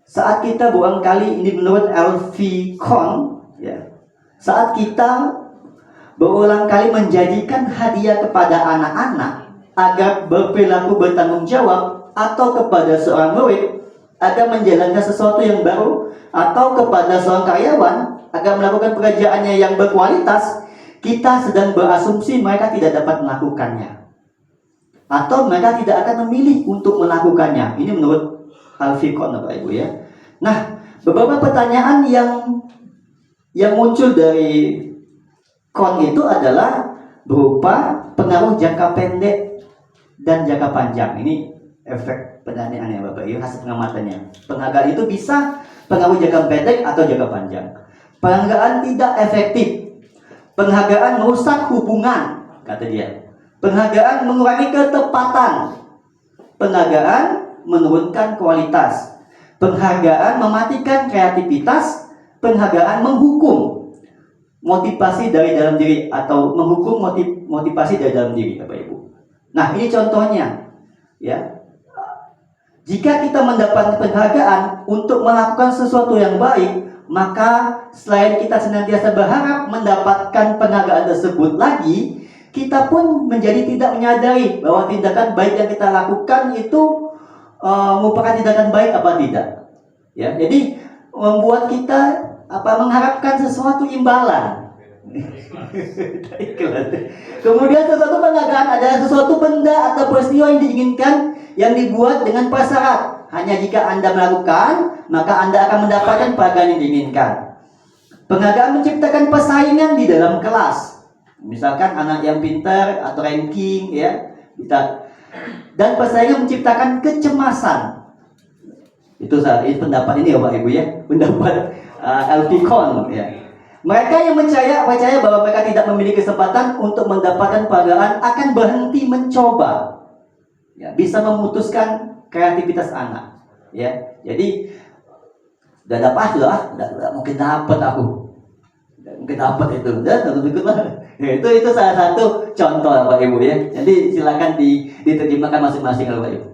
saat kita berulang kali, ini menurut L.V. Kohn, ya, saat kita berulang kali menjadikan hadiah kepada anak-anak agar berperilaku bertanggung jawab, atau kepada seorang murid agar menjalankan sesuatu yang baru, atau kepada seorang karyawan agar melakukan pekerjaannya yang berkualitas, kita sedang berasumsi mereka tidak dapat melakukannya, atau mereka tidak akan memilih untuk melakukannya. Ini menurut Al-Fiqh, Bapak Ibu ya. Nah, beberapa pertanyaan yang muncul dari Kohn itu adalah berupa pengaruh jangka pendek dan jangka panjang. Ini efek pendanaan ya Bapak Ibu, hasil pengamatannya. Penghargaan itu bisa pengaruh jangka pendek atau jangka panjang. Penghargaan tidak efektif. Penghargaan merusak hubungan, kata dia. Penghargaan mengurangi ketepatan. Penghargaan menurunkan kualitas. Penghargaan mematikan kreativitas. Penghargaan menghukum motivasi dari dalam diri, atau menghukum motivasi dari dalam diri Bapak Ibu. Nah, ini contohnya ya. Jika kita mendapat penghargaan untuk melakukan sesuatu yang baik, maka selain kita senantiasa berharap mendapatkan penghargaan tersebut lagi, kita pun menjadi tidak menyadari bahwa tindakan baik yang kita lakukan itu merupakan tindakan baik apa tidak. Ya, jadi membuat kita mengharapkan sesuatu imbalan. Kemudian sesuatu penghargaan adalah sesuatu benda atau peristiwa yang diinginkan, yang dibuat dengan prasyarat. Hanya jika Anda melakukan, maka Anda akan mendapatkan penghargaan yang diinginkan. Penghargaan menciptakan persaingan di dalam kelas. Misalkan anak yang pintar atau ranking ya, dan persaingan menciptakan kecemasan. Itu pendapat ini ya Bapak Ibu ya, pendapat L.V. Kohn ya. Mereka yang percaya bahwa mereka tidak memiliki kesempatan untuk mendapatkan penghargaan akan berhenti mencoba. Ya, bisa memutuskan kreativitas anak. Ya, jadi udah dapat udah mungkin dapat aku. Mungkin dapat itu. Itu salah satu contoh Bapak Ibu ya. Jadi silakan diterjemahkan masing-masing Bapak Ibu.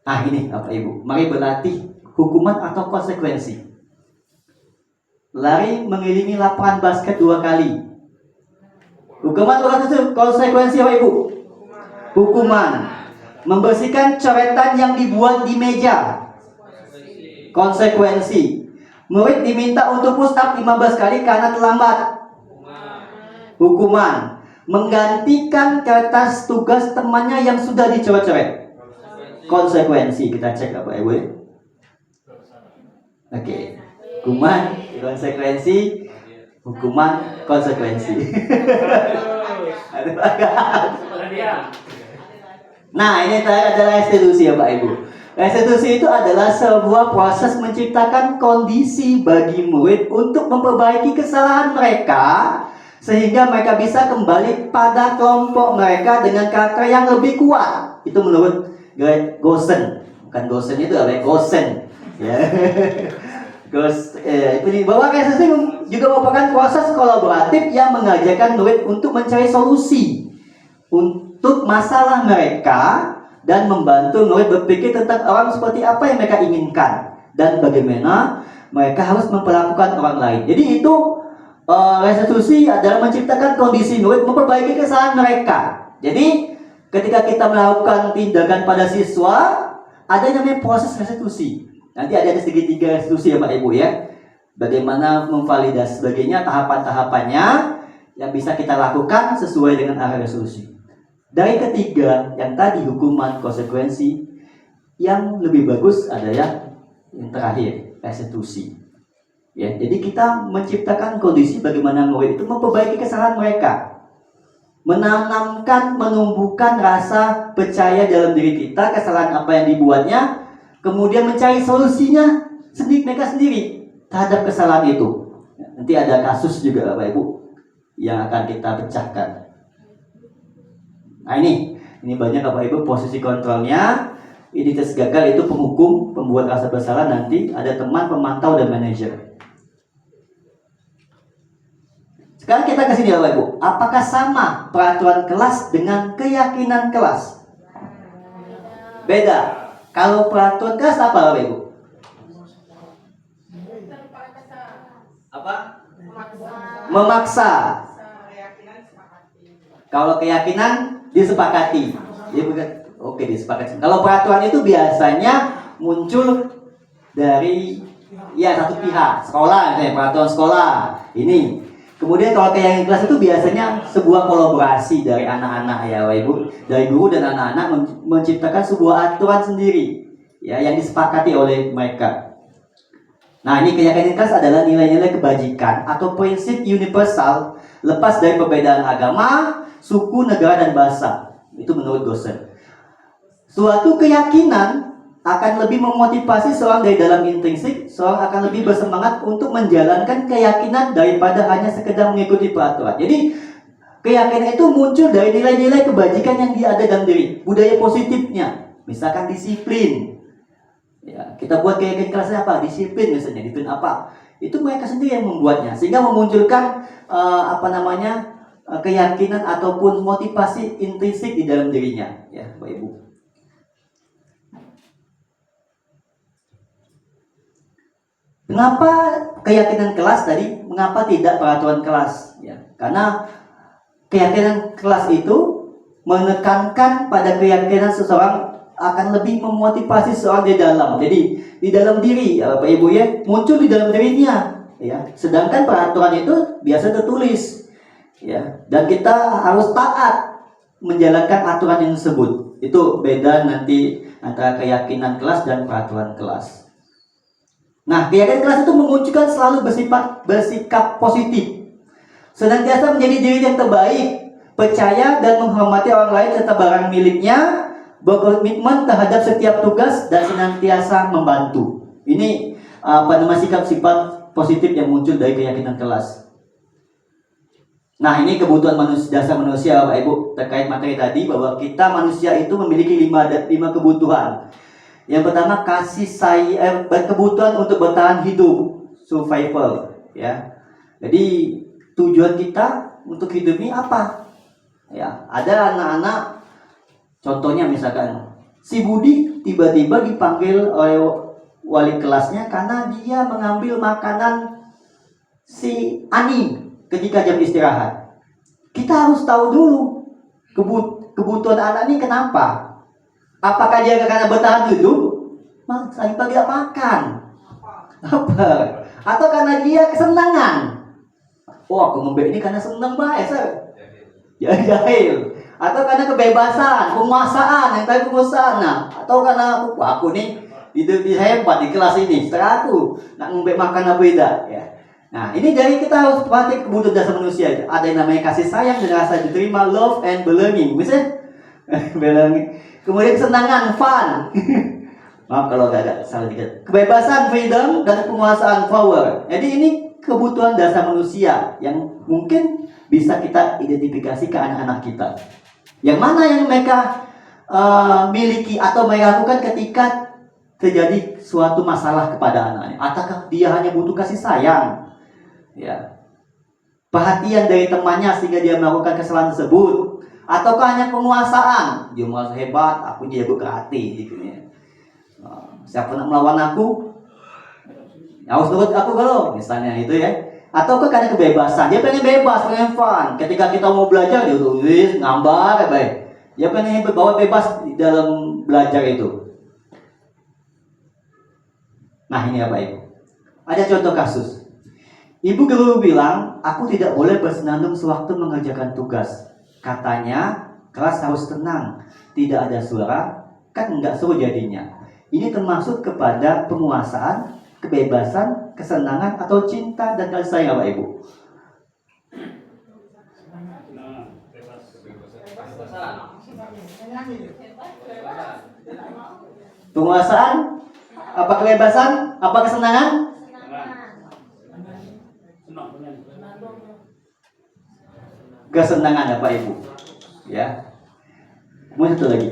Nah ini Bapak Ibu, mari berlatih hukuman atau konsekuensi. Lari mengiringi lapangan basket 2 kali. Hukuman atau konsekuensi apa Ibu? Hukuman. Membersihkan coretan yang dibuat di meja. Konsekuensi. Murid diminta untuk push up 15 kali karena terlambat. Hukuman. Menggantikan kertas tugas temannya yang sudah dicoret-coret. Konsekuensi. Kita cek apa Ibu? Oke. Hukuman, konsekuensi, hukuman, konsekuensi. Nah, ini adalah restitusi ya Pak Ibu. Restitusi itu adalah sebuah proses menciptakan kondisi bagi murid untuk memperbaiki kesalahan mereka sehingga mereka bisa kembali pada kelompok mereka dengan karakter yang lebih kuat. Itu menurut Gosen. Bukan Gosen itu apa? Gosen. Ya. Bahwa restitusi juga merupakan proses kolaboratif yang mengajarkan murid untuk mencari solusi untuk masalah mereka dan membantu murid berpikir tentang orang seperti apa yang mereka inginkan dan bagaimana mereka harus memperlakukan orang lain. Jadi itu restitusi adalah menciptakan kondisi murid memperbaiki kesalahan mereka. Jadi ketika kita melakukan tindakan pada siswa, ada yang namanya proses restitusi. Nanti ada segitiga restitusi ya Pak Ibu ya. Bagaimana memvalidasi sebagainya, tahapan-tahapannya yang bisa kita lakukan sesuai dengan arah restitusi. Dari ketiga yang tadi hukuman, konsekuensi, yang lebih bagus adalah yang terakhir restitusi. Ya, jadi kita menciptakan kondisi bagaimana murid itu memperbaiki kesalahan mereka, menanamkan, menumbuhkan rasa percaya dalam diri kita kesalahan apa yang dibuatnya, kemudian mencari solusinya mereka sendiri terhadap kesalahan itu. Nanti ada kasus juga Bapak Ibu yang akan kita pecahkan. Nah ini banyak Bapak Ibu posisi kontrolnya. Identitas gagal itu penghukum, pembuat rasa bersalah, nanti ada teman, pemantau, dan manajer. Sekarang kita ke sini Bapak Ibu. Apakah sama peraturan kelas dengan keyakinan kelas? Beda. Kalau peraturan kelas apa Bapak Ibu? Apa? Memaksa. Kalau keyakinan disepakati. Oke, disepakati. Kalau peraturan itu biasanya muncul dari satu pihak, sekolah, misalnya peraturan sekolah. Ini. Kemudian kalau keyakinan kelas itu biasanya sebuah kolaborasi dari anak-anak ya Bapak Ibu, dari guru dan anak-anak menciptakan sebuah aturan sendiri ya yang disepakati oleh mereka. Nah, ini keyakinan kelas adalah nilai-nilai kebajikan atau prinsip universal lepas dari perbedaan agama, suku, negara, dan bahasa. Itu menurut Gosen. Suatu keyakinan akan lebih memotivasi seorang dari dalam intrinsik, seorang akan lebih bersemangat untuk menjalankan keyakinan daripada hanya sekedar mengikuti peraturan. Jadi keyakinan itu muncul dari nilai-nilai kebajikan yang dia ada dalam diri, budaya positifnya, misalkan disiplin. Ya, kita buat keyakinan kelasnya apa? Disiplin misalnya, disiplin apa? Itu mereka sendiri yang membuatnya, sehingga memunculkan keyakinan ataupun motivasi intrinsik di dalam dirinya, ya, Bapak Ibu. Kenapa keyakinan kelas tadi? Mengapa tidak peraturan kelas? Ya, karena keyakinan kelas itu menekankan pada keyakinan seseorang akan lebih memotivasi seseorang di dalam. Jadi di dalam diri, Bapak Ibu ya, muncul di dalam dirinya. Ya, sedangkan peraturan itu biasa tertulis. Ya, dan kita harus taat menjalankan aturan yang disebut. Itu beda nanti antara keyakinan kelas dan peraturan kelas. Nah, keyakinan kelas itu memunculkan selalu bersikap positif, senantiasa menjadi diri yang terbaik, percaya dan menghormati orang lain serta barang miliknya, berkomitmen terhadap setiap tugas dan senantiasa membantu. Ini sikap-sifat positif yang muncul dari keyakinan kelas. Nah, ini kebutuhan dasar manusia Bapak Ibu terkait materi tadi, bahwa kita manusia itu memiliki 5 kebutuhan. Yang pertama, kebutuhan untuk bertahan hidup, survival, ya. Jadi tujuan kita untuk hidup ini apa? Ya, ada anak-anak, contohnya misalkan si Budi tiba-tiba dipanggil oleh wali kelasnya karena dia mengambil makanan si Ani ketika jam istirahat. Kita harus tahu dulu kebutuhan anak ini kenapa. Apakah dia karena bertahan hidup? Lagi tidak makan. Lapar. Atau karena dia kesenangan. Oh, aku ngombe ini karena senang baik, sir. Ya, jahil. Atau karena kebebasan, penguasaan, yang tadi penguasaan. Nah, atau karena aku nih hidup hebat di kelas ini. Setelah aku nak ngombe makan apa tidak, ya. Nah, ini jadi kita harus perhatikan kebutuhan dasar manusia. Ada yang namanya kasih sayang dan rasa diterima, love and belonging. Misalnya, belonging. Kemudian kesenangan, fun. Maaf kalau agak salah dikit. Kebebasan, freedom, dan penguasaan, power. Jadi ini kebutuhan dasar manusia yang mungkin bisa kita identifikasi ke anak-anak kita. Yang mana yang mereka miliki atau mereka lakukan ketika terjadi suatu masalah kepada anaknya. Apakah dia hanya butuh kasih sayang, ya, perhatian dari temannya sehingga dia melakukan kesalahan tersebut, ataukah hanya penguasaan, dia merasa hebat, aku jago ke hati, gitu ya. Siapa nak melawan aku, harus nurut aku kalau, misalnya itu ya. Ataukah karena kebebasan, dia pengen bebas, pengen fun. Ketika kita mau belajar, dia tulis, gambar, baik. Dia pengen bawa bebas di dalam belajar itu. Nah, ini apa Ibu? Ada contoh kasus. Ibu guru bilang, aku tidak boleh bersenandung sewaktu mengerjakan tugas. Katanya, kelas harus tenang, tidak ada suara, kan nggak seru jadinya. Ini termasuk kepada penguasaan, kebebasan, kesenangan, atau cinta dan kasih sayang Bapak Ibu. Penguasaan, apa kebebasan, apa kesenangan? Kesenangan Bapak Ibu. Ya. Kemudian satu lagi.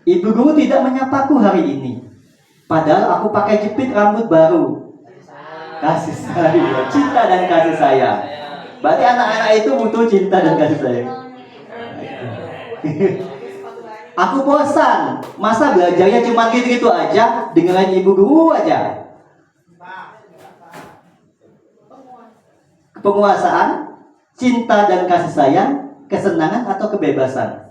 Ibu guru tidak menyapaku hari ini. Padahal aku pakai jepit rambut baru. Kasih sayang, cinta dan kasih sayang. Berarti anak-anak itu butuh cinta dan kasih sayang. Aku bosan. Masa belajarnya cuma gitu-gitu aja, dengerin ibu guru aja. Penguasaan, cinta dan kasih sayang, kesenangan atau kebebasan?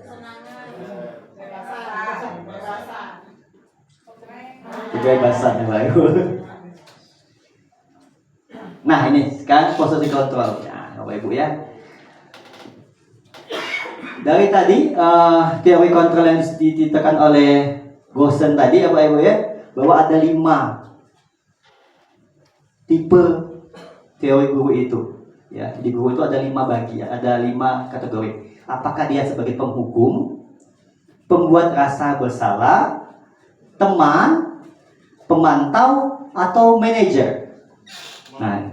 Kebebasan ya Pak Ibu. Nah ini sekarang posisi kontrol ya Bapak Ibu ya. Dari tadi teori kontrol yang ditekan oleh Gosen tadi ya Bapak Ibu ya, bahwa ada 5 tipe teori guru itu ya. Di guru itu ada 5 bagian, ada 5 kategori. Apakah dia sebagai penghukum, pembuat rasa bersalah, teman, pemantau, atau manajer? Nah,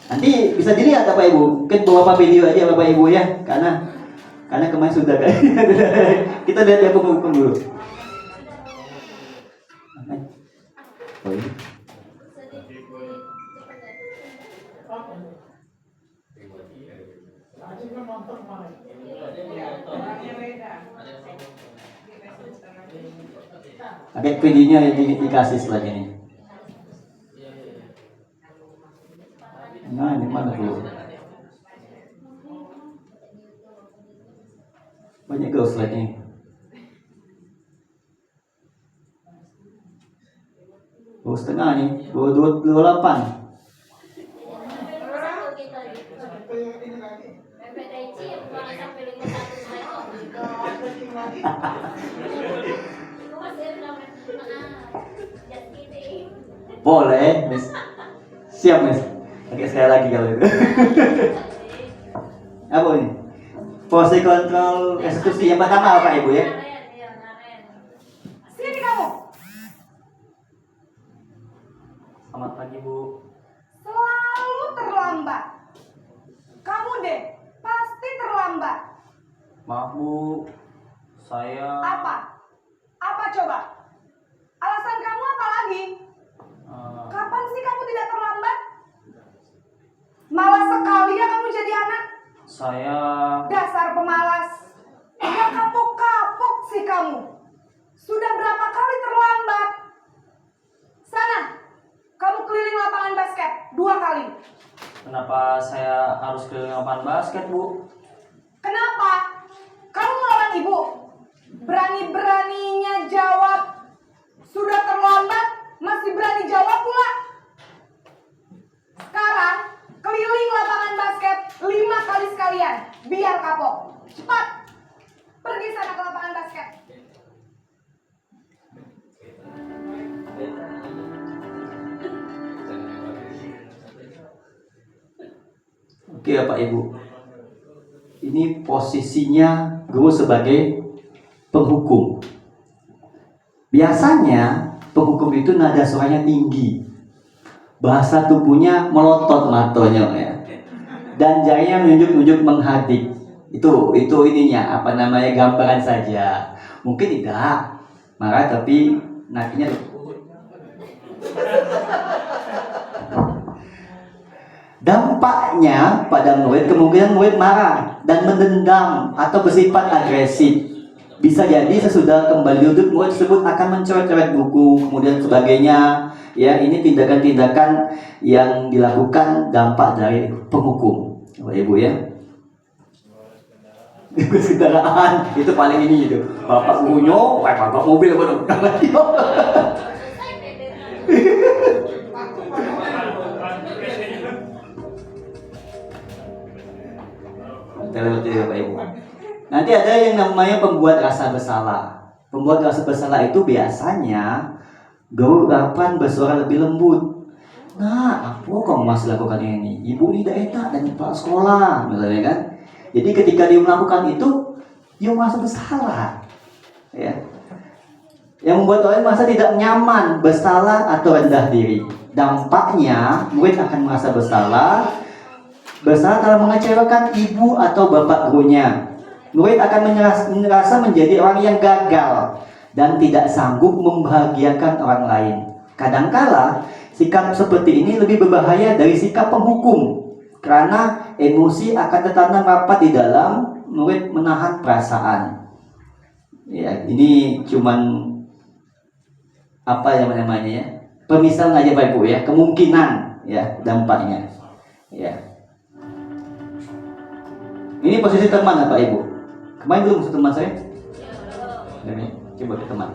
nanti bisa dilihat Bapak Ibu. Mungkin bawa video aja Bapak Ibu ya, karena kemarin sudah kan. Kita lihat ya penghukum dulu. Oke, videonya dikasih setelah ini. Nah, ini mana tuh? Banyak gak slide-nya? Setengah nih, 28. Boleh, Miss. Siap, Miss. Oke, sekali lagi kalau itu. Apa ini? Posisi kontrol eksekusi yang pertama apa Ibu ya? Sini kamu. Selamat pagi Bu. Selalu terlambat. Kamu deh, pasti terlambat. Maaf Bu, saya Apa? Apa coba? Alasan kamu apa lagi? Kapan sih kamu tidak terlambat? Malas sekali ya kamu jadi anak. Saya Dasar pemalas. Udah kapok-kapok sih kamu. Sudah berapa kali terlambat? kali. Kenapa saya harus ke lapangan basket, Bu? Kenapa? Kamu melawan ibu? Berani-beraninya jawab. Sudah terlambat, masih berani jawab pula. Sekarang, keliling lapangan basket 5 kali sekalian. Biar kapok. Cepat. Pergi sana ke lapangan basket. Oke ya Pak Ibu, ini posisinya guru sebagai penghukum. Biasanya penghukum itu nada suaranya tinggi, bahasa tubuhnya melotot matonya ya, dan jarinya menunjuk-nunjuk menghadik. Itu ininya apa namanya, gambaran saja. Mungkin tidak marah tapi nakinya dampaknya pada murid, kemungkinan murid marah dan mendendam atau bersifat agresif. Bisa jadi sesudah kembali duduk murid tersebut akan mencoret-coret buku, kemudian sebagainya. Ya, ini tindakan-tindakan yang dilakukan dampak dari penghukum, Bapak Ibu ya. Bus kendaraan itu paling ini itu. Bapak gurunya, bapak mobil apa Bapak Ibu. Nanti ada yang namanya pembuat rasa bersalah. Pembuat rasa bersalah itu biasanya guru akan bersuara lebih lembut. Nah, apa kok masih lakukan ini? Ibu ini tidak enak dan kepala sekolah, misalnya kan. Jadi ketika dia melakukan itu, dia merasa bersalah. Ya. Yang membuat orang merasa tidak nyaman, bersalah atau rendah diri. Dampaknya, murid akan merasa bersalah dalam mengecewakan ibu atau bapak gurunya. Murid akan merasa menjadi orang yang gagal dan tidak sanggup membahagiakan orang lain. Kadangkala sikap seperti ini lebih berbahaya dari sikap penghukum, karena emosi akan tertanam rapat di dalam murid menahan perasaan. Ya, ini cuman apa yang namanya ya? Pemisahan aja Pak Ibu ya, kemungkinan ya dampaknya. Ya. Ini posisi teman Pak Ibu. Kemarin belum musuh teman saya? Ini coba ke teman.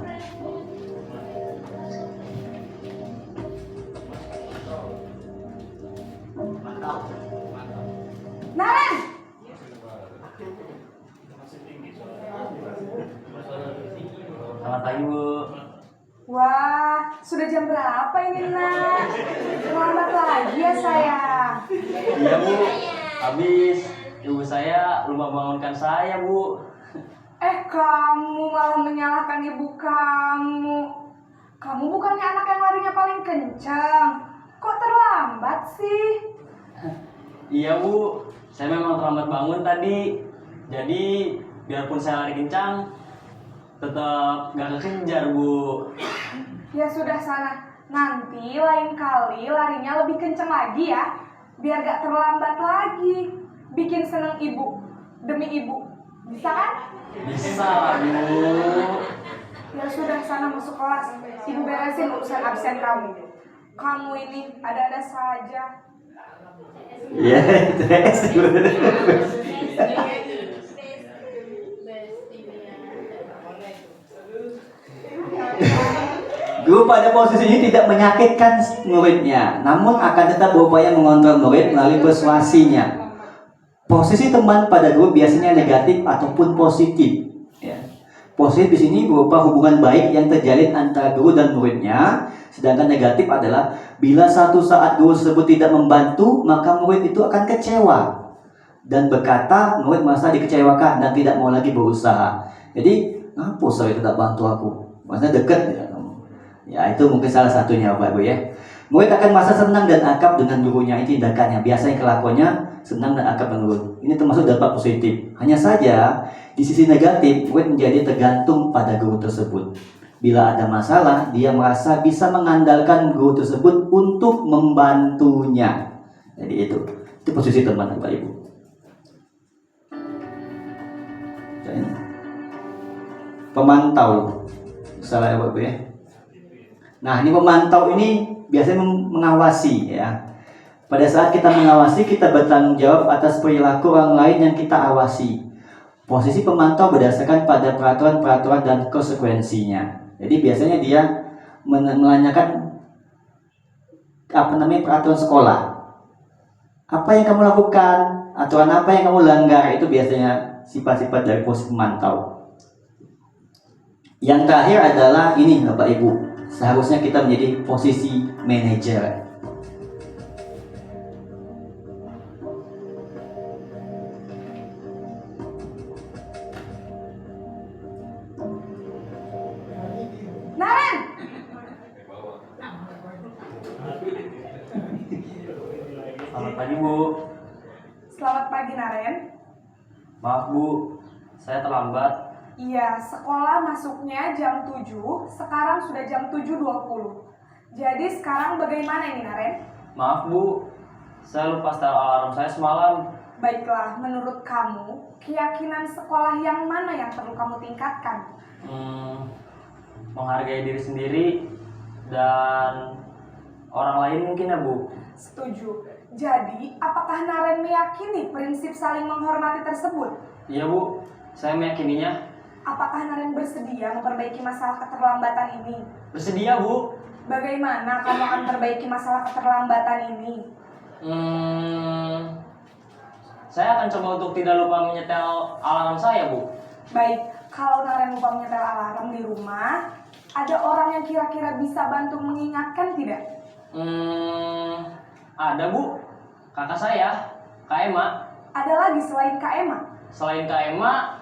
Naren! Selamat pagi, Bu. Wah, sudah jam berapa ini, Nak? Terlambat lagi ya, sayang. Iya, Bu. Habis ibu saya lupa bangunkan saya, Bu. Kamu malah menyalahkan ibu kamu. Kamu bukannya anak yang larinya paling kencang. Kok terlambat sih? Iya, Bu. Saya memang terlambat bangun tadi. Jadi, biarpun saya lari kencang, tetap gak kekejar, Bu. Ya sudah sana. Nanti lain kali larinya lebih kencang lagi ya. Biar gak terlambat lagi. Bikin seneng ibu. Demi ibu. Bisa kan? Bisa lah, Bu. Ya sudah sana masuk kelas. Ibu beresin urusan absen kamu. Kamu ini ada-ada saja. Ya, itu. Guru pada posisi ini tidak menyakitkan muridnya, namun akan tetap berupaya mengontrol murid melalui persuasinya. Posisi teman pada guru biasanya negatif ataupun positif. Ya. Positif di sini berupa hubungan baik yang terjalin antara guru dan muridnya, sedangkan negatif adalah bila satu saat guru tersebut tidak membantu, maka murid itu akan kecewa dan berkata murid merasa dikecewakan dan tidak mau lagi berusaha. Jadi, apa saya tidak bantu aku? Maksudnya dekat ya. Ya, itu mungkin salah satunya Bapak Ibu ya. Murid akan merasa senang dan akrab dengan gurunya, ini tindakannya. Biasanya kelakuannya senang dan akrab dengan guru. Ini termasuk dampak positif. Hanya saja di sisi negatif, murid menjadi tergantung pada guru tersebut. Bila ada masalah, dia merasa bisa mengandalkan guru tersebut untuk membantunya. Jadi itu posisi teman Bapak Ibu. Pemantau, salah ya Bapak Ibu ya. Nah, ini pemantau ini biasanya mengawasi ya. Pada saat kita mengawasi, kita bertanggung jawab atas perilaku orang lain yang kita awasi. Posisi pemantau berdasarkan pada peraturan-peraturan dan konsekuensinya. Jadi biasanya dia menanyakan peraturan sekolah. Apa yang kamu lakukan? Aturan apa yang kamu langgar? Itu biasanya sifat-sifat dari posisi pemantau. Yang terakhir adalah ini Bapak Ibu. Seharusnya kita menjadi posisi manajer. Naren, Selamat pagi Bu. selamat pagi Naren. Maaf Bu, saya terlambat. Iya, sekolah masuknya jam 7, sekarang sudah jam 7.20. Jadi sekarang bagaimana ini Naren? Maaf Bu, saya lupa setel alarm saya semalam. Baiklah, menurut kamu, keyakinan sekolah yang mana yang perlu kamu tingkatkan? Menghargai diri sendiri dan orang lain mungkin ya Bu. Setuju. Jadi, apakah Naren meyakini prinsip saling menghormati tersebut? Iya Bu, saya meyakininya. Apakah Naren bersedia memperbaiki masalah keterlambatan ini? Bersedia Bu. Bagaimana kamu akan perbaiki masalah keterlambatan ini? Saya akan coba untuk tidak lupa menyetel alarm saya Bu. Baik, kalau Naren lupa menyetel alarm di rumah, ada orang yang kira-kira bisa bantu mengingatkan tidak? Ada Bu, kakak saya, Kak Ema. Ada lagi selain Kak Emma? Selain Kak Ema,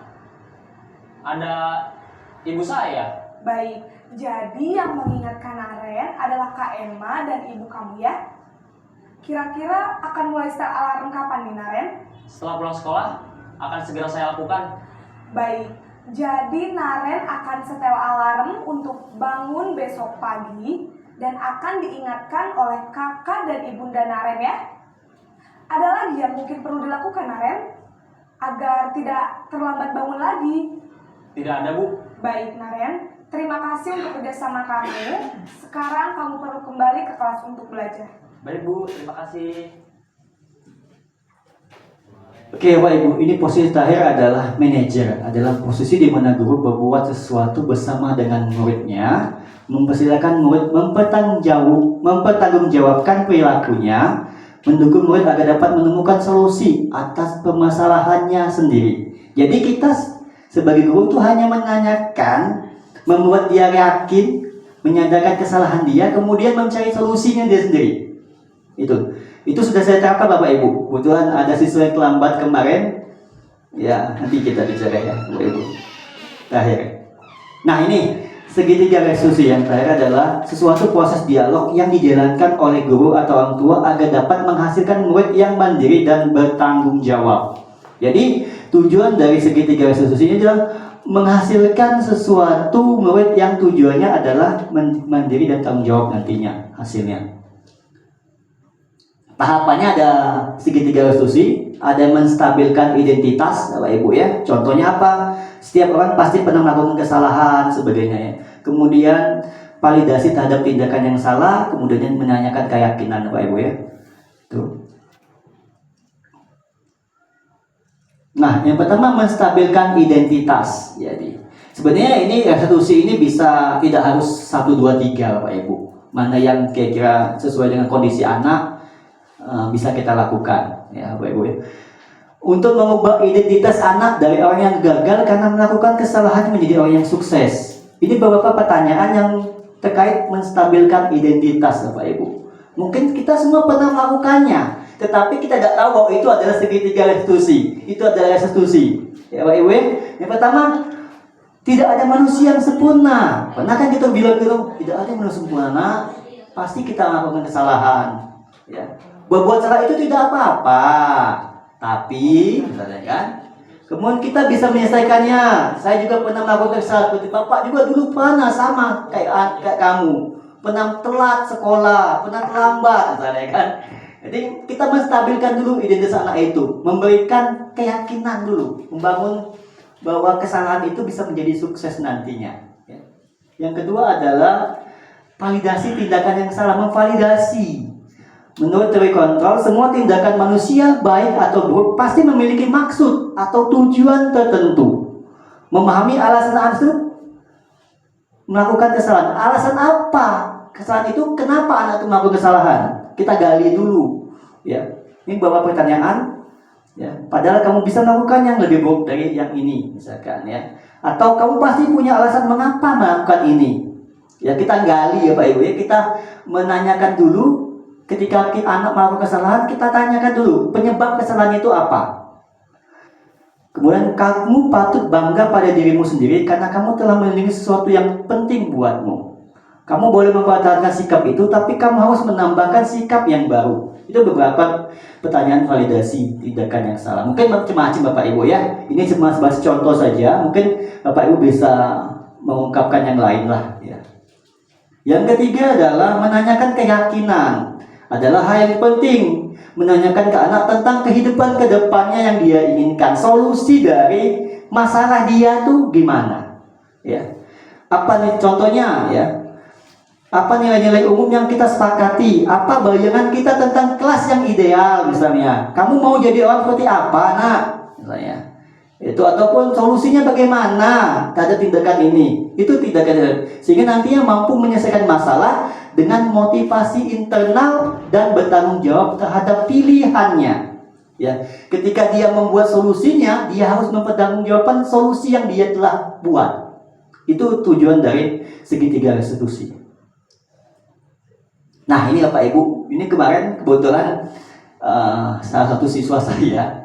ada ibu saya. Baik, jadi yang mengingatkan Naren adalah Kak Emma dan ibu kamu ya? Kira-kira akan mulai setel alarm kapan nih Naren? Setelah pulang sekolah, akan segera saya lakukan. Baik, jadi Naren akan setel alarm untuk bangun besok pagi dan akan diingatkan oleh kakak dan ibunda Naren ya. Ada lagi yang mungkin perlu dilakukan Naren agar tidak terlambat bangun lagi? Tidak ada Bu. Baik Naren, terima kasih untuk kerjasama kamu. Sekarang kamu perlu kembali ke kelas untuk belajar. Baik Bu, terima kasih. Oke Bapak Ibu, ini posisi terakhir adalah manajer. Adalah posisi di mana guru berbuat sesuatu bersama dengan muridnya, mempersilahkan murid mempertanggungjawabkan perilakunya, mendukung murid agar dapat menemukan solusi atas permasalahannya sendiri. Jadi kita sebagai guru itu hanya menanyakan, membuat dia yakin, menyadarkan kesalahan dia, kemudian mencari solusinya dia sendiri. Itu sudah saya terapkan Bapak Ibu. Kebetulan ada siswa yang terlambat kemarin. Ya, nanti kita bicara ya Bapak Ibu. Terakhir. Nah ini segitiga restitusi yang terakhir adalah sesuatu proses dialog yang dijalankan oleh guru atau orang tua agar dapat menghasilkan murid yang mandiri dan bertanggung jawab. Jadi tujuan dari segitiga restitusi ini adalah menghasilkan sesuatu murid yang tujuannya adalah mandiri dan tanggung jawab nantinya hasilnya. Tahapannya ada segitiga restitusi, ada menstabilkan identitas Bapak Ibu ya. Contohnya apa? Setiap orang pasti pernah melakukan kesalahan sebagainya ya. Kemudian validasi terhadap tindakan yang salah, kemudian menanyakan keyakinan Bapak Ibu ya. Tuh. Nah, yang pertama menstabilkan identitas. Jadi, sebenarnya ini restitusi ini bisa tidak harus 1 2 3 Bapak Ibu. Mana yang kira-kira sesuai dengan kondisi anak bisa kita lakukan ya Bapak Ibu ya. Untuk mengubah identitas anak dari orang yang gagal karena melakukan kesalahan menjadi orang yang sukses. Ini beberapa pertanyaan yang terkait menstabilkan identitas Bapak Ibu. Mungkin kita semua pernah melakukannya, tetapi kita tidak tahu bahwa itu adalah segitiga restitusi. Itu adalah restitusi ya Bapak Ibu ya. Yang pertama, tidak ada manusia yang sempurna. Pernah kan kita bilang gitu, tidak ada manusia sempurna, pasti kita melakukan kesalahan ya. Berbuat salah itu tidak apa-apa, tapi misalnya kan, kemudian kita bisa menyelesaikannya. Saya juga pernah melakukan kesalahan seperti Bapak juga dulu pernah sama kayak kamu, pernah telat sekolah, pernah terlambat misalnya kan. Jadi kita menstabilkan dulu identitas anak itu, memberikan keyakinan dulu, membangun bahwa kesalahan itu bisa menjadi sukses nantinya. Yang kedua adalah validasi tindakan yang salah, memvalidasi. Menurut teori kontrol, semua tindakan manusia, baik atau buruk, pasti memiliki maksud atau tujuan tertentu. Memahami alasan itu melakukan kesalahan. Alasan apa kesalahan itu? Kenapa anak itu melakukan kesalahan? Kita gali dulu. Ya, ini bawa pertanyaan. Ya, padahal kamu bisa melakukan yang lebih buruk dari yang ini, misalkan ya. Atau kamu pasti punya alasan mengapa melakukan ini. Ya, kita gali ya Pak Ibu ya. Kita menanyakan dulu. Ketika anak melakukan kesalahan, kita tanyakan dulu penyebab kesalahan itu apa. Kemudian kamu patut bangga pada dirimu sendiri karena kamu telah melindungi sesuatu yang penting buatmu. Kamu boleh membatalkan sikap itu, tapi kamu harus menambahkan sikap yang baru. Itu beberapa pertanyaan validasi tindakan yang salah. Mungkin macam-macam Bapak Ibu ya. Ini cuma sebagai contoh saja. Mungkin Bapak Ibu bisa mengungkapkan yang lain lah ya. Yang ketiga adalah menanyakan keyakinan. Adalah hal yang penting, menanyakan ke anak tentang kehidupan kedepannya yang dia inginkan, solusi dari masalah dia tuh gimana, ya? Apa nih contohnya, ya? Apa nilai-nilai umum yang kita sepakati? Apa bayangan kita tentang kelas yang ideal, misalnya? Kamu mau jadi orang seperti apa, nak? Misalnya. Itu ataupun solusinya bagaimana terhadap tindakan ini? Itu tindakan sehingga nantinya mampu menyelesaikan masalah dengan motivasi internal dan bertanggung jawab terhadap pilihannya. Ya, ketika dia membuat solusinya, dia harus mempertanggungjawabkan solusi yang dia telah buat. Itu tujuan dari segitiga restitusi. Nah, ini Bapak Ibu, ini kemarin kebetulan salah satu siswa saya,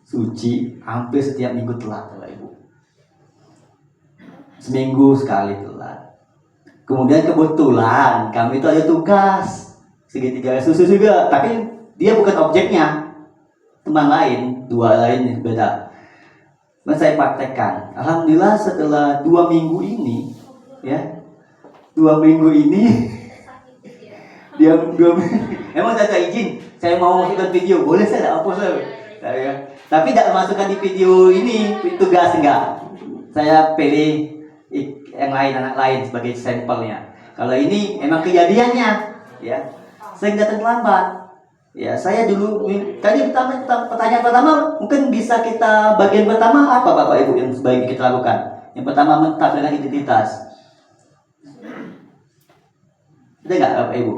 Suci, hampir setiap minggu telat, Bapak Ibu. Seminggu sekali telat. Kemudian kebetulan kami itu ada tugas segitiga restitusi juga, tapi dia bukan objeknya, teman lain, dua lain beda. Dan saya praktekkan. Alhamdulillah setelah 2 minggu ini, ya, 2 minggu ini, dia emang saya izin, saya mau masukkan video, boleh saya tidak hapus saya. Tapi tidak masukkan di video ini tugas enggak. Saya pilih yang lain, anak lain sebagai sampelnya. Kalau ini emang kejadiannya, ya, saya datang terlambat. Ya, saya dulu tadi pertanyaan pertama mungkin bisa kita bagian pertama apa Bapak Ibu yang sebaiknya kita lakukan? Yang pertama menampilkan identitas. Ada nggak Bapak Ibu?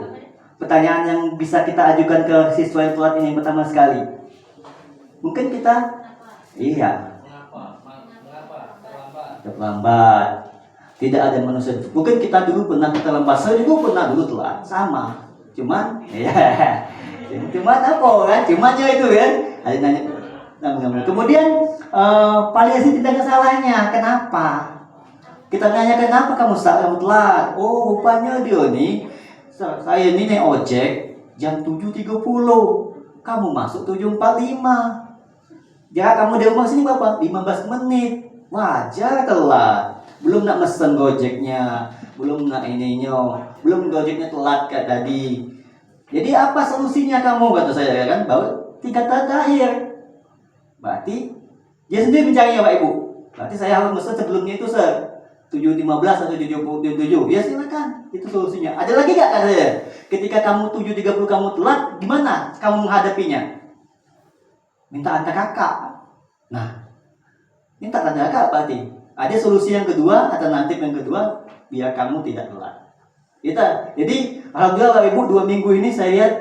Pertanyaan yang bisa kita ajukan ke siswa yang telat ini yang pertama sekali. Mungkin kita, iya. Terlambat. Tidak ada manusia. Mungkin kita dulu pernah kita lambat. Saya juga pernah dulu telat. Sama. Cuman, ya. Cuman apa kan? Cumannya itu kan. Ada nanya. Kemudian palingasi tindakan salahnya. Kenapa? Kita nanya kenapa kamu telat? Oh, rupanya dia nih. Saya ini naik ojek jam 7.30. Kamu masuk 7.45. Ya, kamu di rumah sini berapa? 15 menit. Wajar telat. Belum nak mesen gojeknya, belum nak ininya, belum gojeknya telat kayak tadi. Jadi apa solusinya kamu, kata saya kan? Baru tingkat terakhir. Berarti dia sendiri mencarinya Pak Ibu. Berarti saya harus mesen sebelumnya itu 7.15 atau 7.27. Ya silakan, itu solusinya. Ada lagi nggak kata saya? Ketika kamu 7.30 kamu telat, gimana kamu menghadapinya? Minta antar kakak. Nah, minta antar kakak berarti. Ada solusi yang kedua, alternatif yang kedua, biar kamu tidak telat. Jadi, alhamdulillah Bapak Ibu 2 minggu ini saya lihat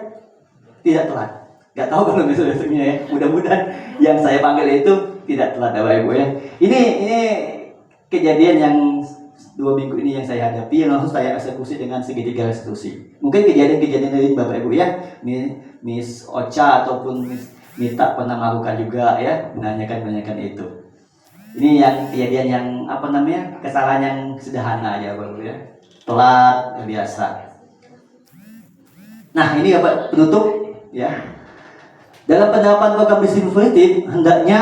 tidak telat. Gak tahu kalau besok-besoknya ya. Mudah-mudahan yang saya panggil itu tidak telat Bapak Ibu ya. Ini kejadian yang 2 minggu ini yang saya hadapi, yang langsung saya eksekusi dengan segitiga restitusi. Mungkin kejadian-kejadian lain Bapak Ibu ya, Miss Ocha ataupun Miss Mita pernah melakukan juga ya, menanyakan itu. Ini yang kejadian yang kesalahan yang sederhana aja Bapak ya, telat biasa. Nah ini Bapak penutup ya. Dalam penerapan program disiplin positif, hendaknya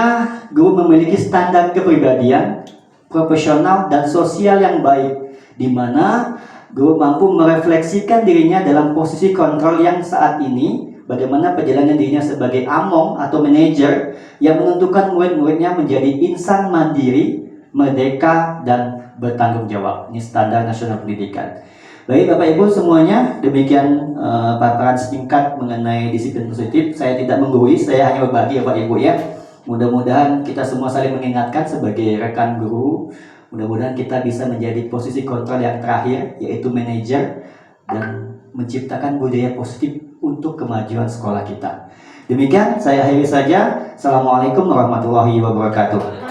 guru memiliki standar kepribadian, profesional dan sosial yang baik, di mana guru mampu merefleksikan dirinya dalam posisi kontrol yang saat ini. Bagaimana perjalanan dirinya sebagai among atau manajer yang menentukan murid-muridnya menjadi insan mandiri, merdeka, dan bertanggung jawab. Ini standar nasional pendidikan. Baik Bapak Ibu semuanya, demikian paparan singkat mengenai disiplin positif. Saya tidak menggurui, saya hanya berbagi Bapak Ibu ya. Mudah-mudahan kita semua saling mengingatkan sebagai rekan guru. Mudah-mudahan kita bisa menjadi posisi kontrol yang terakhir, yaitu manajer, dan menciptakan budaya positif untuk kemajuan sekolah kita. Demikian, saya akhiri saja. Assalamualaikum warahmatullahi wabarakatuh.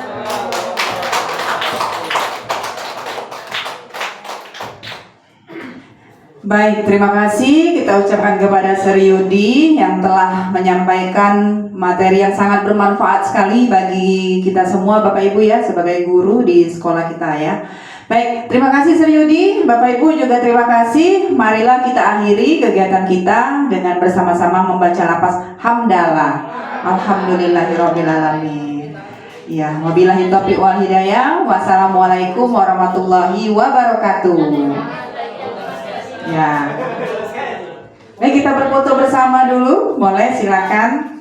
Baik, terima kasih kita ucapkan kepada Sri Yudi yang telah menyampaikan materi yang sangat bermanfaat sekali bagi kita semua Bapak Ibu ya, sebagai guru di sekolah kita ya. Baik, terima kasih Sri Yudi, Bapak Ibu juga terima kasih. Marilah kita akhiri kegiatan kita dengan bersama-sama membaca lafaz hamdalah. Alhamdulillahirrabbilalamin. Ya, wabillahi taufiq wal hidayah. Wassalamualaikum warahmatullahi wabarakatuh. Ya. Baik, kita berfoto bersama dulu. Boleh, silakan.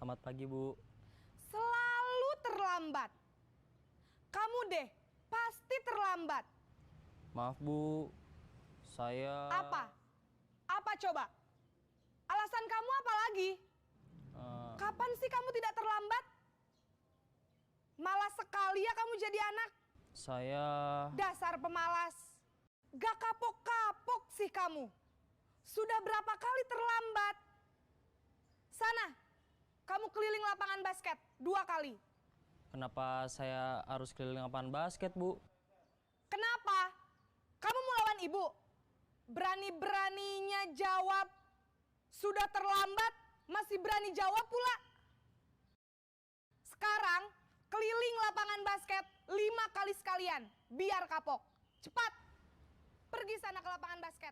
Selamat pagi, Bu. Selalu terlambat. Kamu deh, pasti terlambat. Maaf, Bu. Saya... Apa? Apa coba? Alasan kamu apa lagi? eh, Kapan sih kamu tidak terlambat? Malas sekali ya kamu jadi anak. saya... Dasar pemalas. Gak kapok-kapok sih kamu. Sudah berapa kali terlambat? Sana, kamu keliling lapangan basket 2 kali. Kenapa saya harus keliling lapangan basket, Bu? Kenapa? Kamu mau lawan ibu? Berani-beraninya jawab. Sudah terlambat, masih berani jawab pula. Sekarang, keliling lapangan basket 5 kali sekalian. Biar kapok. Cepat. Pergi sana ke lapangan basket.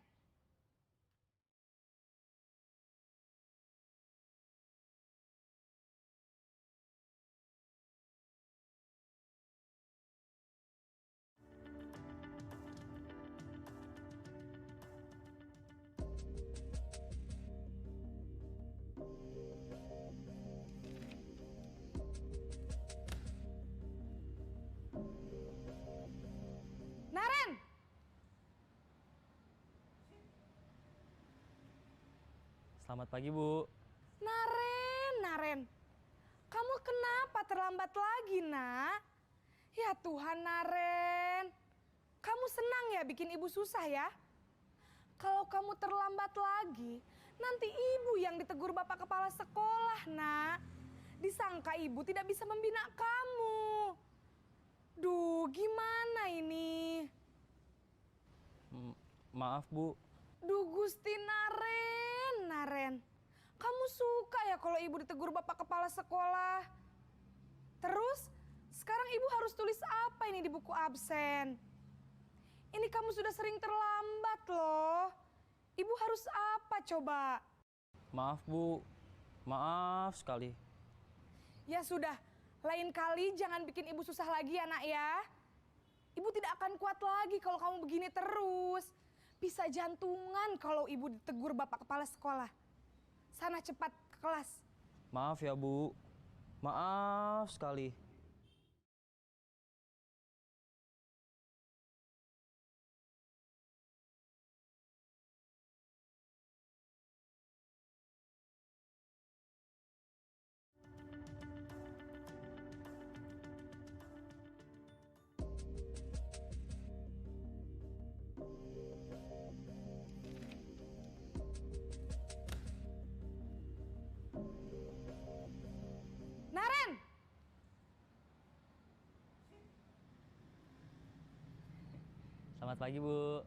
Naren! Selamat pagi, Bu. Naren. Kamu kenapa terlambat lagi, nak? Ya Tuhan, Naren. Kamu senang ya bikin ibu susah ya? Kalau kamu terlambat lagi, nanti ibu yang ditegur bapak kepala sekolah, nak. Disangka ibu tidak bisa membina kamu. Duh, gimana ini? Maaf, Bu. Duh Gusti Naren. Kamu suka ya kalau ibu ditegur bapak kepala sekolah? Terus, sekarang ibu harus tulis apa ini di buku absen? Ini kamu sudah sering terlambat loh. Ibu harus apa coba? Maaf, Bu. Maaf sekali. Ya sudah, lain kali jangan bikin ibu susah lagi ya nak ya. Ibu tidak akan kuat lagi kalau kamu begini terus. Bisa jantungan kalau ibu ditegur bapak kepala sekolah. Sana cepat ke kelas. Maaf ya, Bu. Maaf sekali. Naren! Selamat pagi, Bu.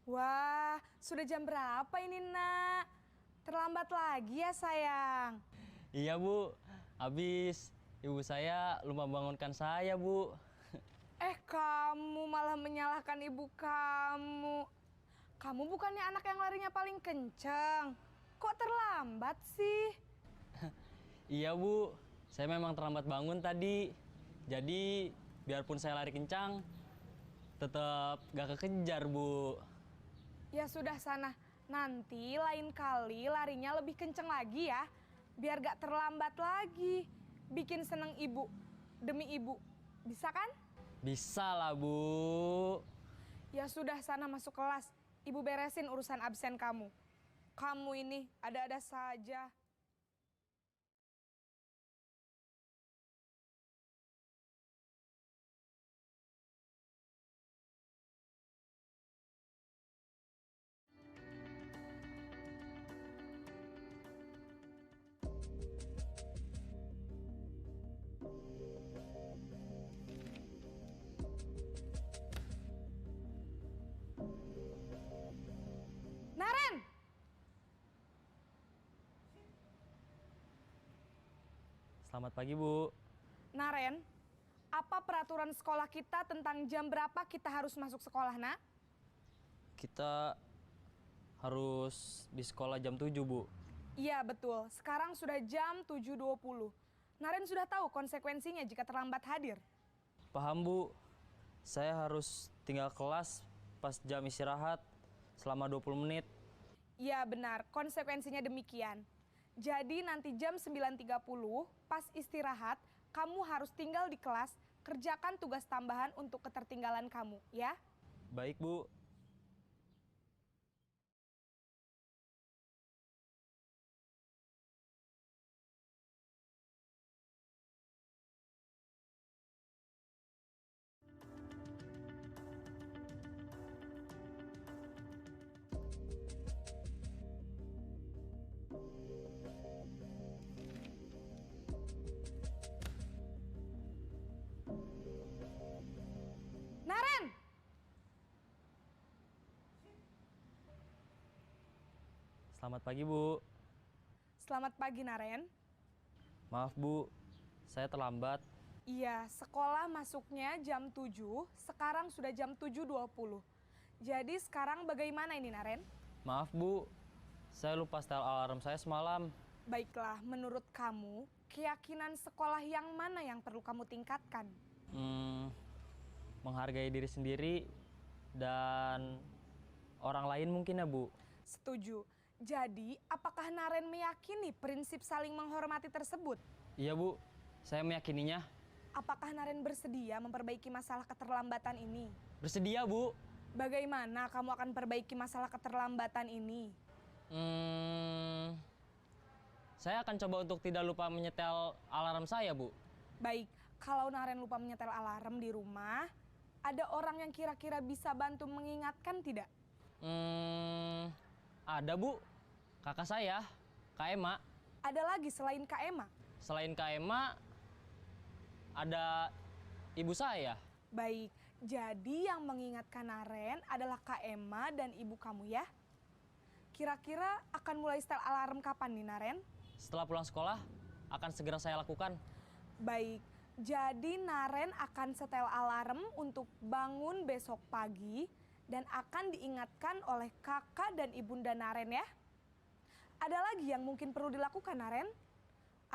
Wah, sudah jam berapa ini nak? Terlambat lagi ya sayang. Iya, Bu. Habis ibu saya lupa bangunkan saya, Bu. Kamu malah menyalahkan ibu kamu. Kamu bukannya anak yang larinya paling kenceng. Kok terlambat sih? Iya, Bu. Saya memang terlambat bangun tadi. Jadi, biarpun saya lari kencang, tetap gak kekejar, Bu. Ya sudah sana. Nanti lain kali larinya lebih kenceng lagi ya. Biar gak terlambat lagi. Bikin seneng ibu. Demi ibu. Bisa kan? Bisa lah, Bu. Ya sudah sana masuk kelas. Ibu beresin urusan absen kamu. Kamu ini ada-ada saja. Naren! Selamat pagi, Bu. Naren, apa peraturan sekolah kita tentang jam berapa kita harus masuk sekolah, nak? Kita harus di sekolah jam 7, Bu. Iya, betul. Sekarang sudah jam 7.20. Naren sudah tahu konsekuensinya jika terlambat hadir. Paham, Bu. Saya harus tinggal kelas pas jam istirahat selama 20 menit. Iya, benar. Konsekuensinya demikian. Jadi nanti jam 9.30 pas istirahat, kamu harus tinggal di kelas, kerjakan tugas tambahan untuk ketertinggalan kamu, ya. Baik, Bu. Naren! Selamat pagi, Bu. Selamat pagi, Naren. Maaf, Bu. Saya terlambat. Iya, sekolah masuknya jam 7, sekarang sudah jam 7.20. Jadi sekarang bagaimana ini, Naren? Maaf, Bu. Saya lupa setel alarm saya semalam. Baiklah, menurut kamu, keyakinan sekolah yang mana yang perlu kamu tingkatkan? Menghargai diri sendiri dan orang lain mungkin ya, Bu. Setuju. Jadi, apakah Naren meyakini prinsip saling menghormati tersebut? Iya, Bu. Saya meyakininya. Apakah Naren bersedia memperbaiki masalah keterlambatan ini? Bersedia, Bu. Bagaimana kamu akan perbaiki masalah keterlambatan ini? Saya akan coba untuk tidak lupa menyetel alarm saya, Bu. Baik, kalau Naren lupa menyetel alarm di rumah, ada orang yang kira-kira bisa bantu mengingatkan tidak? Ada, Bu. Kakak saya, Kak Ema. Ada lagi selain Kak Ema? Selain Kak Ema, ada ibu saya. Baik, jadi yang mengingatkan Naren adalah Kak Ema dan ibu kamu ya? Kira-kira akan mulai setel alarm kapan nih, Naren? Setelah pulang sekolah, akan segera saya lakukan. Baik, jadi Naren akan setel alarm untuk bangun besok pagi dan akan diingatkan oleh kakak dan ibunda Naren ya. Ada lagi yang mungkin perlu dilakukan, Naren?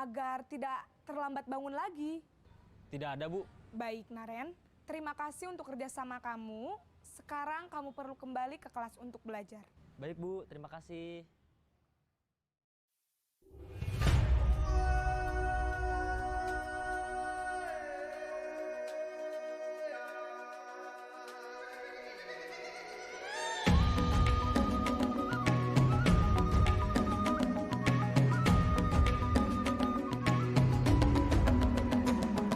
Agar tidak terlambat bangun lagi. Tidak ada, Bu. Baik, Naren. Terima kasih untuk kerjasama kamu. Sekarang kamu perlu kembali ke kelas untuk belajar. Baik, Bu. Terima kasih.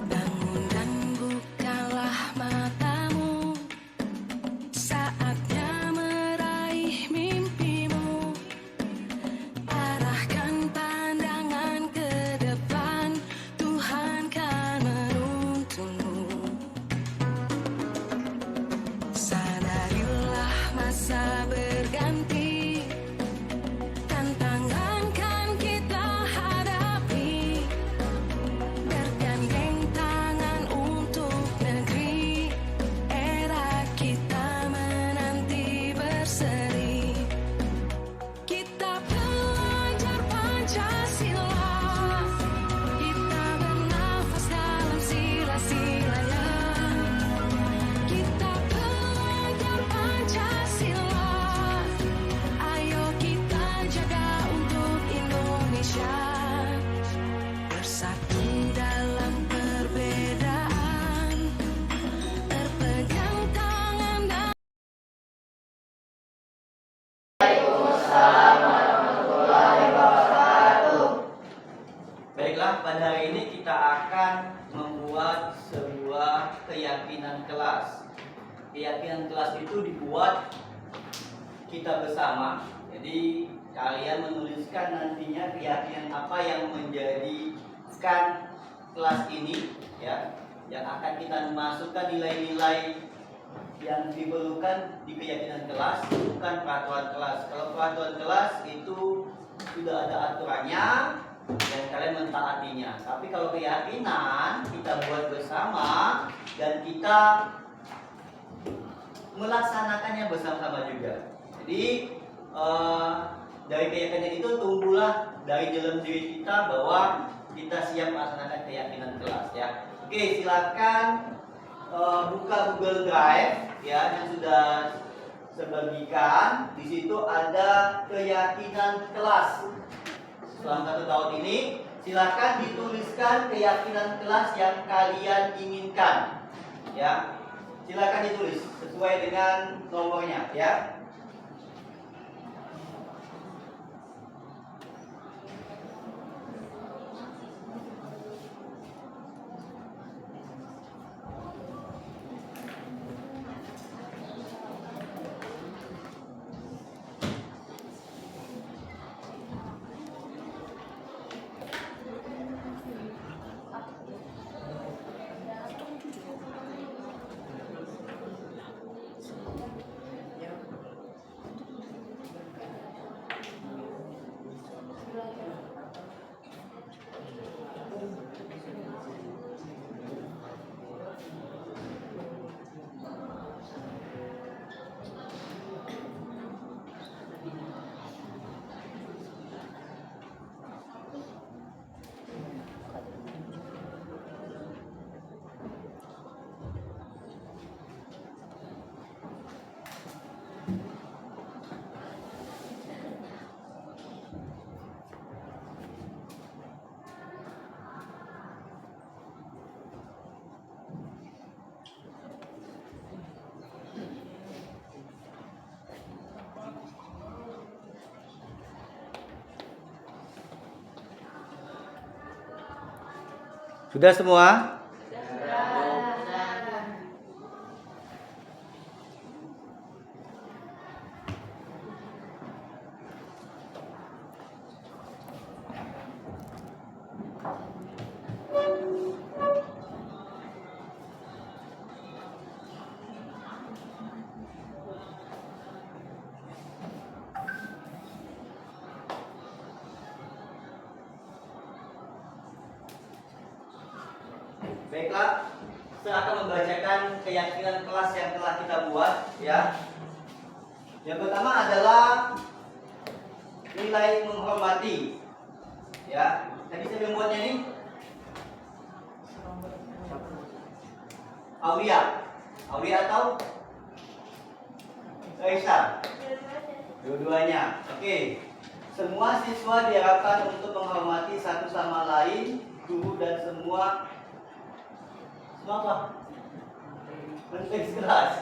Bangun dan bukalah matamu, saatnya meraih mimpimu. Arahkan pandangan ke depan, Tuhan kan menuntunmu. Sadarilah masa berganti, tantangan kan kita hadapi. Bergandeng tangan untuk negeri, era kita menanti berseri. Kita belajar Pancasila, kita bernafas dalam sila-silanya. Kita belajar Pancasila, ayo kita jaga untuk Indonesia. Bersatu dalam perbedaan, berpegang tangan dan Baiklah, pada hari ini kita akan membuat sebuah keyakinan kelas. Keyakinan kelas itu dibuat kita bersama. Jadi kalian menuliskan nantinya keyakinan apa yang menjadikan kelas ini, ya, yang akan kita masukkan nilai-nilai yang diperlukan di keyakinan kelas, bukan peraturan kelas. Kalau peraturan kelas itu sudah ada aturannya dan kalian mentaatinya. Tapi kalau keyakinan kita buat bersama dan kita melaksanakannya bersama-sama juga. Jadi dari keyakinan itu tumbuhlah dari dalam diri kita bahwa kita siap melaksanakan keyakinan kelas, ya. Oke, silakan buka Google Drive ya yang sudah saya bagikan. Di situ ada keyakinan kelas. selama 1 tahun ini, silakan dituliskan keyakinan kelas yang kalian inginkan. Ya, silakan ditulis sesuai dengan nomornya. Ya. Sudah semua? Baiklah, saya akan membacakan keyakinan kelas yang telah kita buat, ya. Yang pertama adalah nilai menghormati, ya. Tadi saya membuatnya ini Aulia atau Raisa? Dua-duanya. Oke. Semua siswa diharapkan untuk menghormati satu sama lain, guru dan semua apa? Konteks kelas.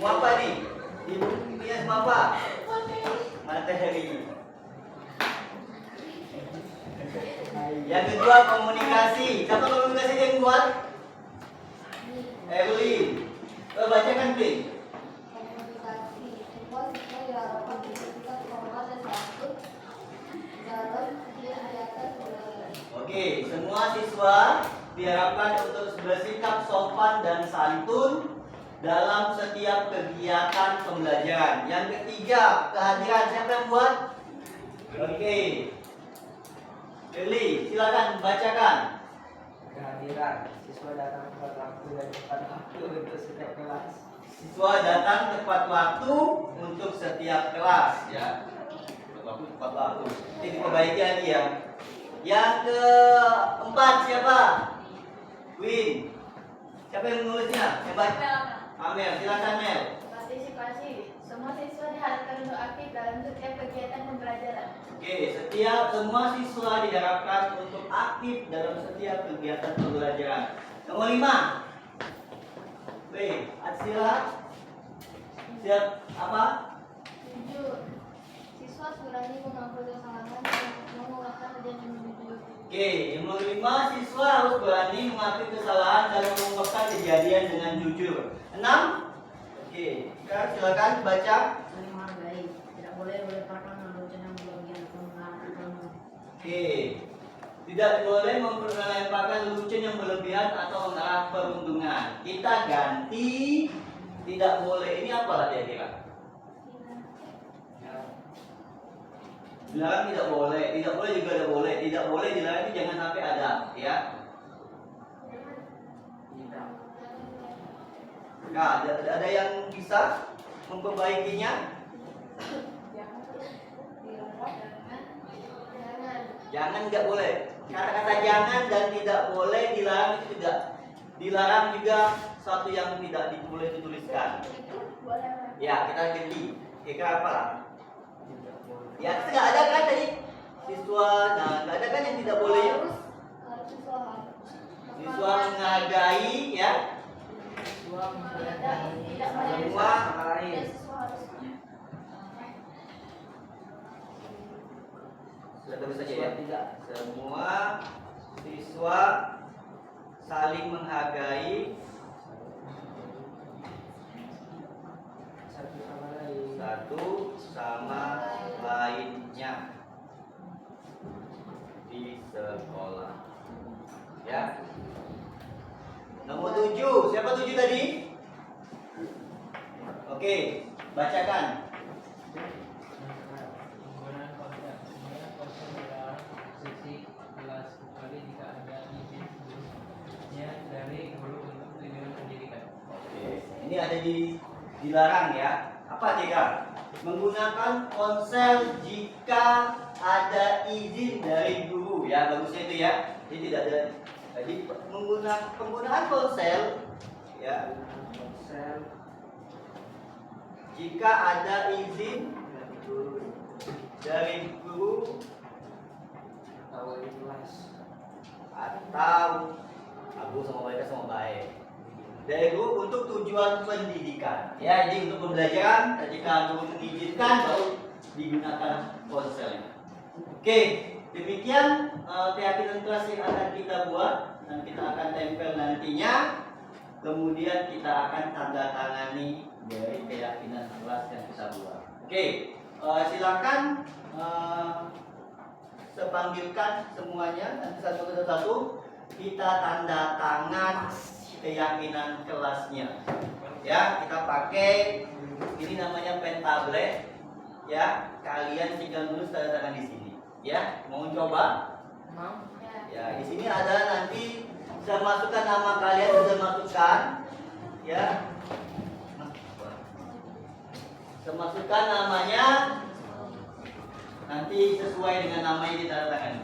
Mau apa nih? Ibu punya semua apa? Materi. Yang kedua komunikasi. Siapa komunikasi yang buat? Evelyn. Bacakan please. Oke, semua siswa diharapkan untuk bersikap sopan dan santun dalam setiap kegiatan pembelajaran. Yang ketiga, kehadiran. Siapa yang buat? Oke. Lili, silakan bacakan. Kehadiran siswa datang tepat waktu dan tepat waktu untuk setiap kelas. Siswa datang tepat waktu untuk setiap kelas, ya. Tepat waktu. Ini diperbaiki lagi ya. Yang keempat siapa? Win. Siapa yang menulisnya? Hebat. Amel, silakan Mel. Partisipasi. Semua siswa diharapkan untuk aktif dalam setiap kegiatan pembelajaran. Oke, semua siswa diharapkan untuk aktif dalam setiap kegiatan pembelajaran. Nomor 5. B. Atsila. Siap apa? 7. Siswa berani mengakui kesalahan dan mengulangi kejadian yang jujur. Oke, nomor 5, siswa harus berani mengakui kesalahan dan mengungkapkan kejadian dengan jujur. 6. Oke, sekarang silakan baca. Saling menghargai. Tidak boleh melemparkan lelucon yang berlebihan atau mengarahkan. Oke, tidak boleh melemparkan lelucon yang berlebihan atau mengarah perundungan. Kita ganti tidak boleh. Ini apa lah kira-kira? Dilarang tidak boleh juga tidak boleh. Tidak boleh dilarang itu jangan sampai ada, ya. Nah, ada yang bisa memperbaikinya? Jangan nggak boleh. Kata-kata jangan dan tidak boleh dilarang itu dilarang juga suatu yang tidak boleh dituliskan. Ya, kita ganti. Kira apa lah? Ya, nggak ada kan tadi siswa, nah nggak ada kan yang tidak boleh. Siswa menghargai, ya. Siswa menghargai Semua sama lain. sudah terus saja ya. Tidak. Semua siswa saling menghargai satu sama lainnya di sekolah. Ya. Nomor 7, siapa 7 tadi? Oke, bacakan. Penggunaan konsep semuanya konsep dalam sesi kelas kecuali jika ada izin sebelumnya dari guru untuk tujuan pendidikan. Oke, ini ada dilarang ya. Apa jika menggunakan ponsel jika ada izin dari guru ya, bagusnya itu ya. Jadi tidak ada. Jadi penggunaan ponsel ya, Ponsel jika ada izin dari guru atau wali kelas. atau Abu sama mereka sama baik dari guru untuk tujuan pendidikan ya. Jadi untuk pembelajaran ketika guru mengizinkan baru digunakan ponselnya. Oke, demikian keyakinan kelas yang akan kita buat dan kita akan tempel nantinya, kemudian kita akan tanda tangani dari keyakinan kelas yang kita buat. Oke, silakan saya panggilkan semuanya nanti satu persatu kita tanda tangan keyakinan kelasnya. Ya, kita pakai ini namanya pen tablet. Ya, kalian tinggal nulis tanda tangan di sini. Ya, mau coba? Mau? Ya, di sini ada nanti saya masukkan nama kalian, sudah masukkan. Ya. Saya masukkan namanya. Nanti sesuai dengan nama yang ditanda tangan.